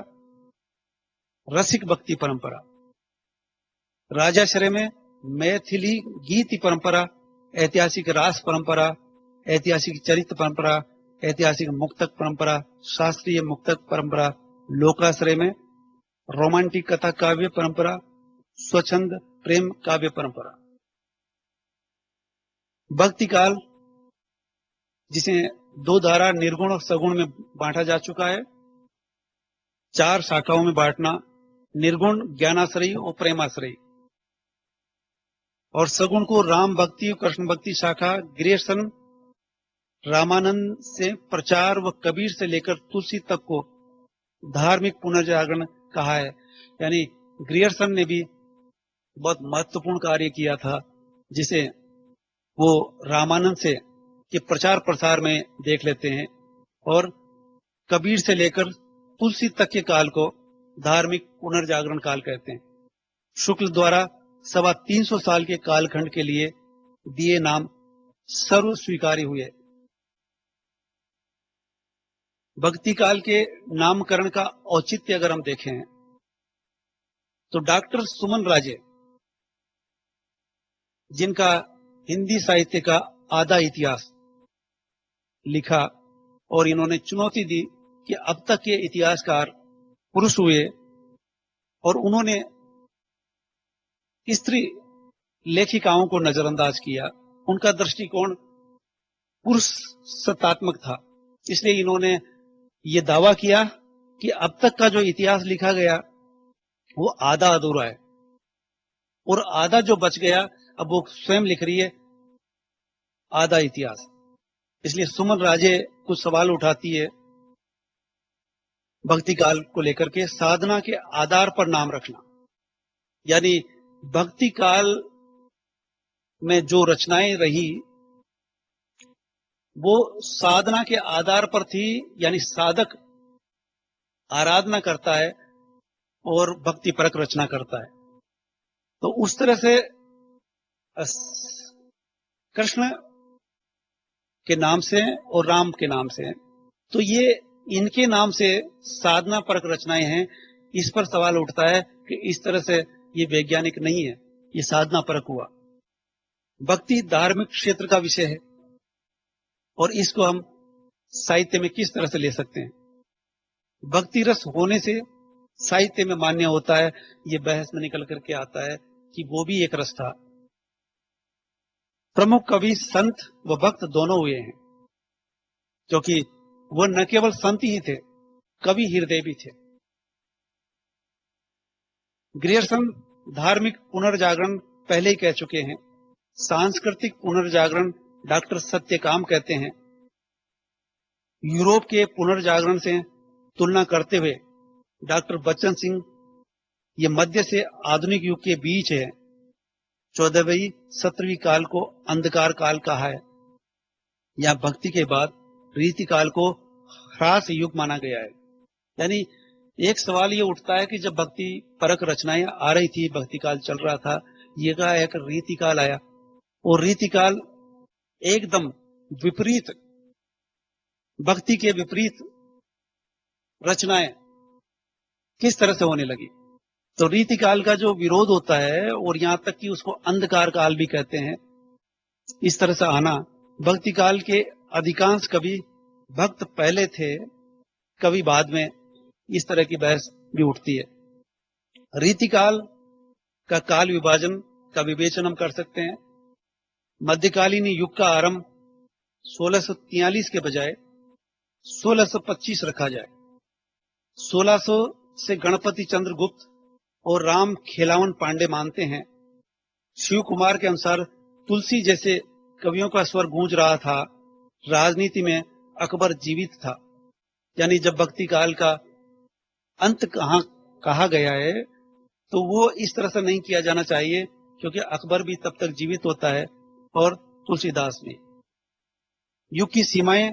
रसिक भक्ति परंपरा। राजाश्रय में मैथिली गीति परंपरा, ऐतिहासिक रास परंपरा, ऐतिहासिक चरित्र परंपरा, ऐतिहासिक मुक्तक परंपरा, शास्त्रीय मुक्तक परंपरा। लोकाश्रय में रोमांटिक कथा काव्य परंपरा, स्वच्छंद प्रेम काव्य परंपरा। भक्ति काल, जिसे दो धारा निर्गुण और सगुण में बांटा जा चुका है, 4 शाखाओं में बांटना, निर्गुण, ज्ञानाश्रयी और प्रेमाश्रयी, और सगुण को राम भक्ति, कृष्ण भक्ति शाखा, ग्रियर्सन रामानंद से प्रचार व कबीर से लेकर तुलसी तक को धार्मिक पुनर्जागरण कहा है। यानी ग्रियर्सन ने भी बहुत महत्वपूर्ण कार्य किया था, जिसे वो रामानंद से के प्रचार प्रसार में देख लेते हैं, और कबीर से लेकर तुलसी तक के काल को धार्मिक पुनर्जागरण काल कहते हैं। शुक्ल द्वारा 325 साल के कालखंड के लिए दिए नाम सर्व स्वीकार्य हुए। भक्ति काल के नामकरण का औचित्य अगर हम देखें तो डॉक्टर सुमन राजे, जिनका हिंदी साहित्य का आधा इतिहास लिखा, और इन्होंने चुनौती दी कि अब तक के इतिहासकार पुरुष हुए, और उन्होंने स्त्री लेखिकाओं को नजरअंदाज किया। उनका दृष्टिकोण पुरुष सत्तात्मक था, इसलिए इन्होंने ये दावा किया कि अब तक का जो इतिहास लिखा गया वो आधा अधूरा है, और आधा जो बच गया अब वो स्वयं लिख रही है आधा इतिहास। इसलिए सुमन राजे कुछ सवाल उठाती है भक्ति काल को लेकर के, साधना के आधार पर नाम रखना। यानी भक्ति काल में जो रचनाएं रही वो साधना के आधार पर थी, यानी साधक आराधना करता है और भक्ति परक रचना करता है। तो उस तरह से कृष्ण के नाम से और राम के नाम से, तो ये इनके नाम से साधना परक रचनाएं हैं। इस पर सवाल उठता है कि इस तरह से ये वैज्ञानिक नहीं है, ये साधना परक हुआ। भक्ति धार्मिक क्षेत्र का विषय है, और इसको हम साहित्य में किस तरह से ले सकते हैं। भक्ति रस होने से साहित्य में मान्य होता है, ये बहस में निकल करके आता है कि वो भी एक रस था। प्रमुख कवि संत व भक्त दोनों हुए हैं, क्योंकि वो न केवल संत ही थे, कवि हृदय भी थे। ग्रियर्सन धार्मिक पुनर्जागरण पहले ही कह चुके हैं, सांस्कृतिक पुनर्जागरण डॉक्टर सत्यकाम कहते हैं। यूरोप के पुनर्जागरण से तुलना करते हुए डॉक्टर बच्चन सिंह ये मध्य से आधुनिक युग के बीच है। 14वीं 17वीं काल को अंधकार काल कहा है। या भक्ति के बाद रीति काल को ह्रास युग माना गया है। यानी एक सवाल ये उठता है कि जब भक्ति परक रचनाएं आ रही थी, भक्ति काल चल रहा था, ये का एक रीति काल आया, और रीति काल एकदम विपरीत, भक्ति के विपरीत रचनाएं किस तरह से होने लगी। तो रीति काल का जो विरोध होता है, और यहां तक कि उसको अंधकार काल भी कहते हैं, इस तरह से आना। भक्ति काल के अधिकांश कवि भक्त पहले थे, कवि बाद में, इस तरह की बहस भी उठती है। रीति काल का काल विभाजन का विवेचन हम कर सकते हैं। मध्यकालीन युग का आरंभ 1643 के बजाय 1625 रखा जाए। 1600 से गणपति चंद्र गुप्त और राम खेलावन पांडे मानते हैं। शिव कुमार के अनुसार तुलसी जैसे कवियों का स्वर गूंज रहा था। राजनीति में अकबर जीवित था, यानी जब भक्ति काल का अंत कहा गया है तो वो इस तरह से नहीं किया जाना चाहिए, क्योंकि अकबर भी तब तक जीवित होता है और तुलसीदास भी। युग की सीमाएं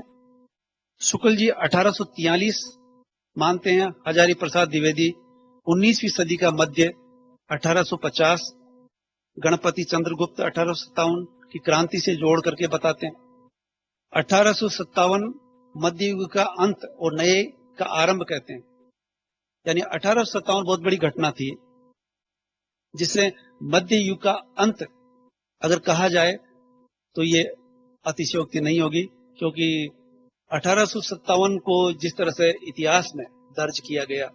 शुक्ल जी 1843 मानते हैं, हजारी प्रसाद द्विवेदी 19वीं सदी का मध्य 1850, गणपति चंद्रगुप्त 1857 की क्रांति से जोड़ करके बताते हैं। 1857 मध्य युग का अंत और नए का आरंभ कहते हैं, यानी 1857 बहुत बड़ी घटना थी, जिससे मध्य युग का अंत अगर कहा जाए तो ये अतिशयोक्ति नहीं होगी, क्योंकि 1857 को जिस तरह से इतिहास में दर्ज किया गया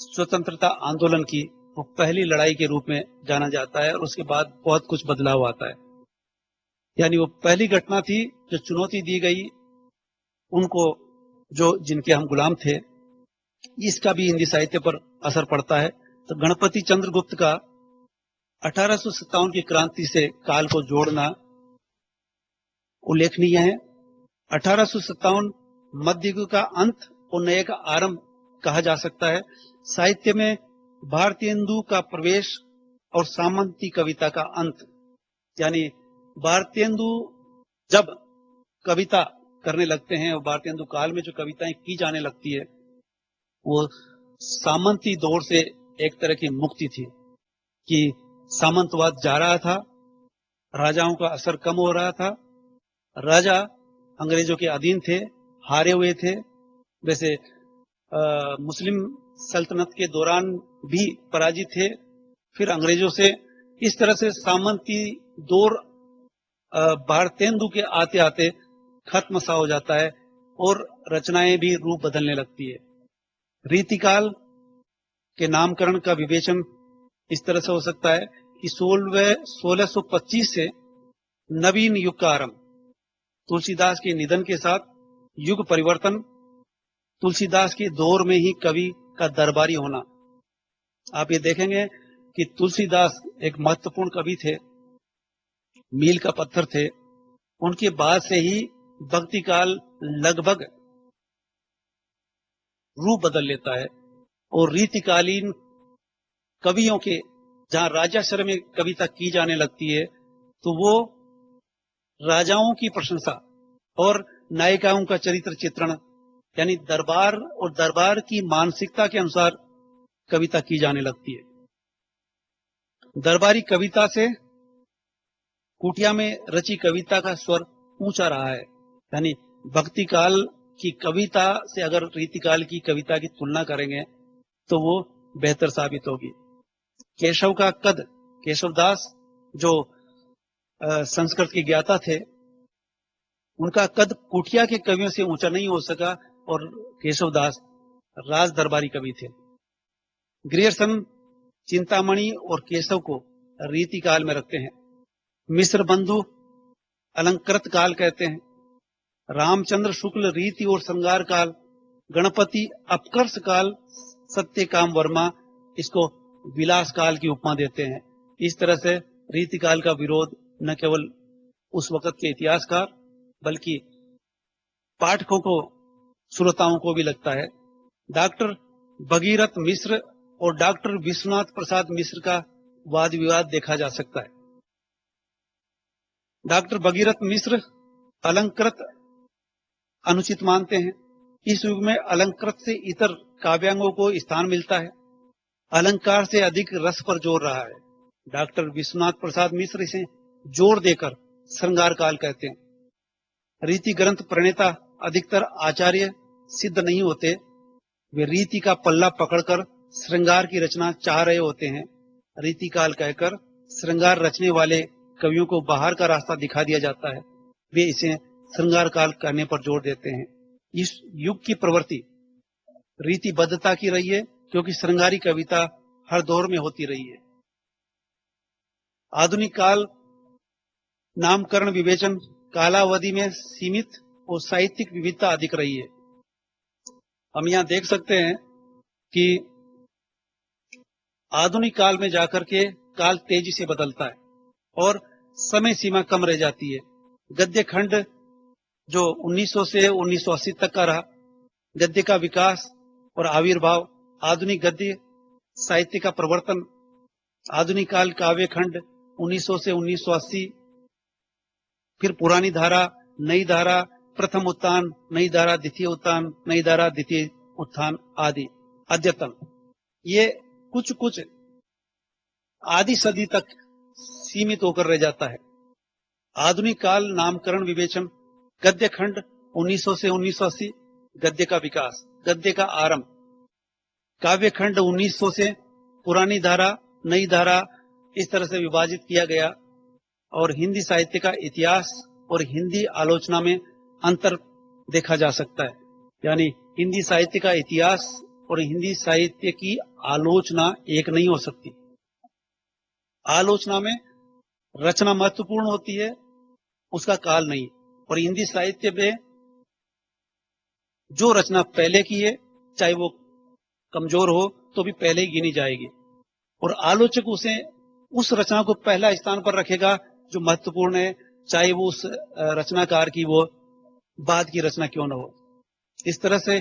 स्वतंत्रता आंदोलन की, वो पहली लड़ाई के रूप में जाना जाता है और उसके बाद बहुत कुछ बदलाव आता है। यानी वो पहली घटना थी जो चुनौती दी गई उनको, जो जिनके हम गुलाम थे। इसका भी हिंदी साहित्य पर असर पड़ता है। तो गणपति चंद्रगुप्त का 1857 की क्रांति से काल को जोड़ना उल्लेखनीय है। 1857 मध्य युग का अंत और नए का आरंभ कहा जा सकता है। साहित्य में भारतीयेंदु का प्रवेश और सामंती कविता का अंत, यानी भारतीयेंदु जब कविता करने लगते हैं और भारतीयेंदु काल में जो कविताएं की जाने लगती है, वो सामंती दौर से एक तरह की मुक्ति थी कि सामंतवाद जा रहा था, राजाओं का असर कम हो रहा था, राजा अंग्रेजों के अधीन थे, हारे हुए थे। वैसे मुस्लिम सल्तनत के दौरान भी पराजित थे, फिर अंग्रेजों से। इस तरह से सामंती दौर भारतेंदु के आते आते खत्म सा हो जाता है और रचनाएं भी रूप बदलने लगती है। रीतिकाल के नामकरण का विवेचन इस तरह से हो सकता है कि 1625 से नवीन युग का आरंभ, तुलसीदास के निधन के साथ युग परिवर्तन, तुलसीदास के दौर में ही कवि का दरबारी होना। आप ये देखेंगे कि तुलसीदास एक महत्वपूर्ण कवि थे, मील का पत्थर थे। उनके बाद से ही भक्ति काल लगभग रूप बदल लेता है और रीतिकालीन कवियों के जहां राजाश्रय में कविता की जाने लगती है, तो वो राजाओं की प्रशंसा और नायिकाओं का चरित्र चित्रण, यानी दरबार और दरबार की मानसिकता के अनुसार कविता की जाने लगती है। दरबारी कविता से कुटिया में रची कविता का स्वर ऊंचा रहा है, यानी भक्ति काल की कविता से अगर रीतिकाल की कविता की तुलना करेंगे तो वो बेहतर साबित होगी। केशव का कद, केशवदास जो संस्कृत के ज्ञाता थे, उनका कद कुटिया के कवियों से ऊंचा नहीं हो सका और केशवदास राज दरबारी कवि थे। ग्रियर्सन चिंतामणि और केशव को रीति काल में रखते हैं। मिश्र बंधु अलंकृत काल कहते हैं। रामचंद्र शुक्ल रीति और श्रृंगार काल, गणपति अपकर्ष काल, सत्यकाम वर्मा इसको विलास काल की उपमा देते हैं। इस तरह से रीति काल का विरोध न केवल उस वक्त के इतिहासकार बल्कि पाठकों को, श्रोताओं को भी लगता है। डॉक्टर भगीरथ मिश्र और डॉक्टर विश्वनाथ प्रसाद मिश्र का वाद विवाद देखा जा सकता है। डॉक्टर भगीरथ मिश्र अलंकृत अनुचित मानते हैं। इस युग में अलंकृत से इतर काव्यांगों को स्थान मिलता है, अलंकार से अधिक रस पर जोर रहा है। डॉक्टर विश्वनाथ प्रसाद मिश्र इसे जोर देकर श्रृंगार काल कहते हैं। रीति ग्रंथ प्रणेता अधिकतर आचार्य सिद्ध नहीं होते, वे रीति का पल्ला पकड़कर श्रृंगार की रचना चाह रहे होते हैं। रीति काल कहकर श्रृंगार रचने वाले कवियों को बाहर का रास्ता दिखा दिया जाता है, वे इसे श्रृंगार काल करने पर जोर देते हैं। इस युग की प्रवृत्ति रीतिबद्धता की रही है, क्योंकि श्रृंगारी कविता हर दौर में होती रही है। आधुनिक काल नामकरण विवेचन कालावधि में सीमित और साहित्यिक विविधता अधिक रही है। हम यहाँ देख सकते हैं कि आधुनिक काल में जाकर के काल तेजी से बदलता है और समय सीमा कम रह जाती है। गद्य खंड जो 1900 से 1980 तक का रहा, गद्य का विकास और आविर्भाव, आधुनिक गद्य साहित्य का प्रवर्तन, आधुनिक काल काव्य खंड 1900 से 1980, फिर पुरानी धारा, नई धारा, प्रथम उत्थान, नई धारा, द्वितीय उत्थान, नई धारा, द्वितीय उत्थान आदि अद्यतन। ये कुछ कुछ आधी सदी तक सीमित होकर रह जाता है। आधुनिक काल नामकरण विवेचन, गद्य खंड 1900 से 1980, गद्य का विकास, गद्य का आरंभ, काव्य खंड 1900 से पुरानी धारा, नई धारा, इस तरह से विभाजित किया गया। और हिंदी साहित्य का इतिहास और हिंदी आलोचना में अंतर देखा जा सकता है। यानी हिंदी साहित्य का इतिहास और हिंदी साहित्य की आलोचना एक नहीं हो सकती। आलोचना में रचना महत्वपूर्ण होती है, उसका काल नहीं। और हिंदी साहित्य में जो रचना पहले की है, चाहे वो कमजोर हो तो भी पहले ही गिनी जाएगी, और आलोचक उसे उस रचना को पहला स्थान पर रखेगा जो महत्वपूर्ण है, चाहे वो उस रचनाकार की वो बाद की रचना क्यों न हो। इस तरह से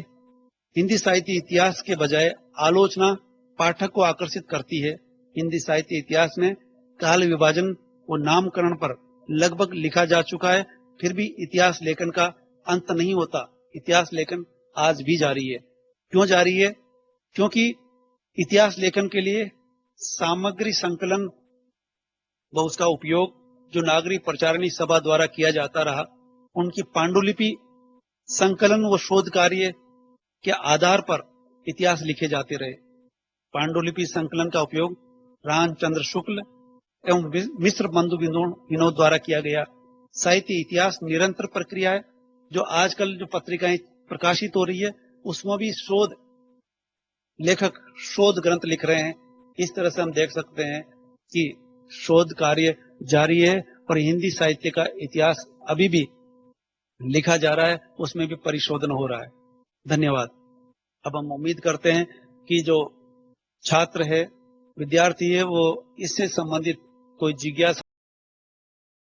हिंदी साहित्य इतिहास के बजाय आलोचना पाठक को आकर्षित करती है। हिंदी साहित्य इतिहास में काल विभाजन व नामकरण पर लगभग लिखा जा चुका है, फिर भी इतिहास लेखन का अंत नहीं होता। इतिहास लेखन आज भी जारी है। क्यों जारी है? क्योंकि इतिहास लेखन के लिए सामग्री संकलन व उसका उपयोग जो नागरिक प्रचारणी सभा द्वारा किया जाता रहा, उनकी पांडुलिपि संकलन व शोध कार्य के आधार पर इतिहास लिखे जाते रहे। पांडुलिपि संकलन का उपयोग रामचंद्र शुक्ल एवं मिश्र बंधु विनोद द्वारा किया गया। साहित्य इतिहास निरंतर प्रक्रिया है। जो आजकल जो पत्रिकाएं प्रकाशित हो रही है, उसमें भी शोध लेखक शोध ग्रंथ लिख रहे हैं। इस तरह से हम देख सकते हैं कि शोध कार्य जारी है और हिंदी साहित्य का इतिहास अभी भी लिखा जा रहा है, उसमें भी परिशोधन हो रहा है। धन्यवाद। अब हम उम्मीद करते हैं कि जो छात्र है, विद्यार्थी है, वो इससे संबंधित कोई जिज्ञासा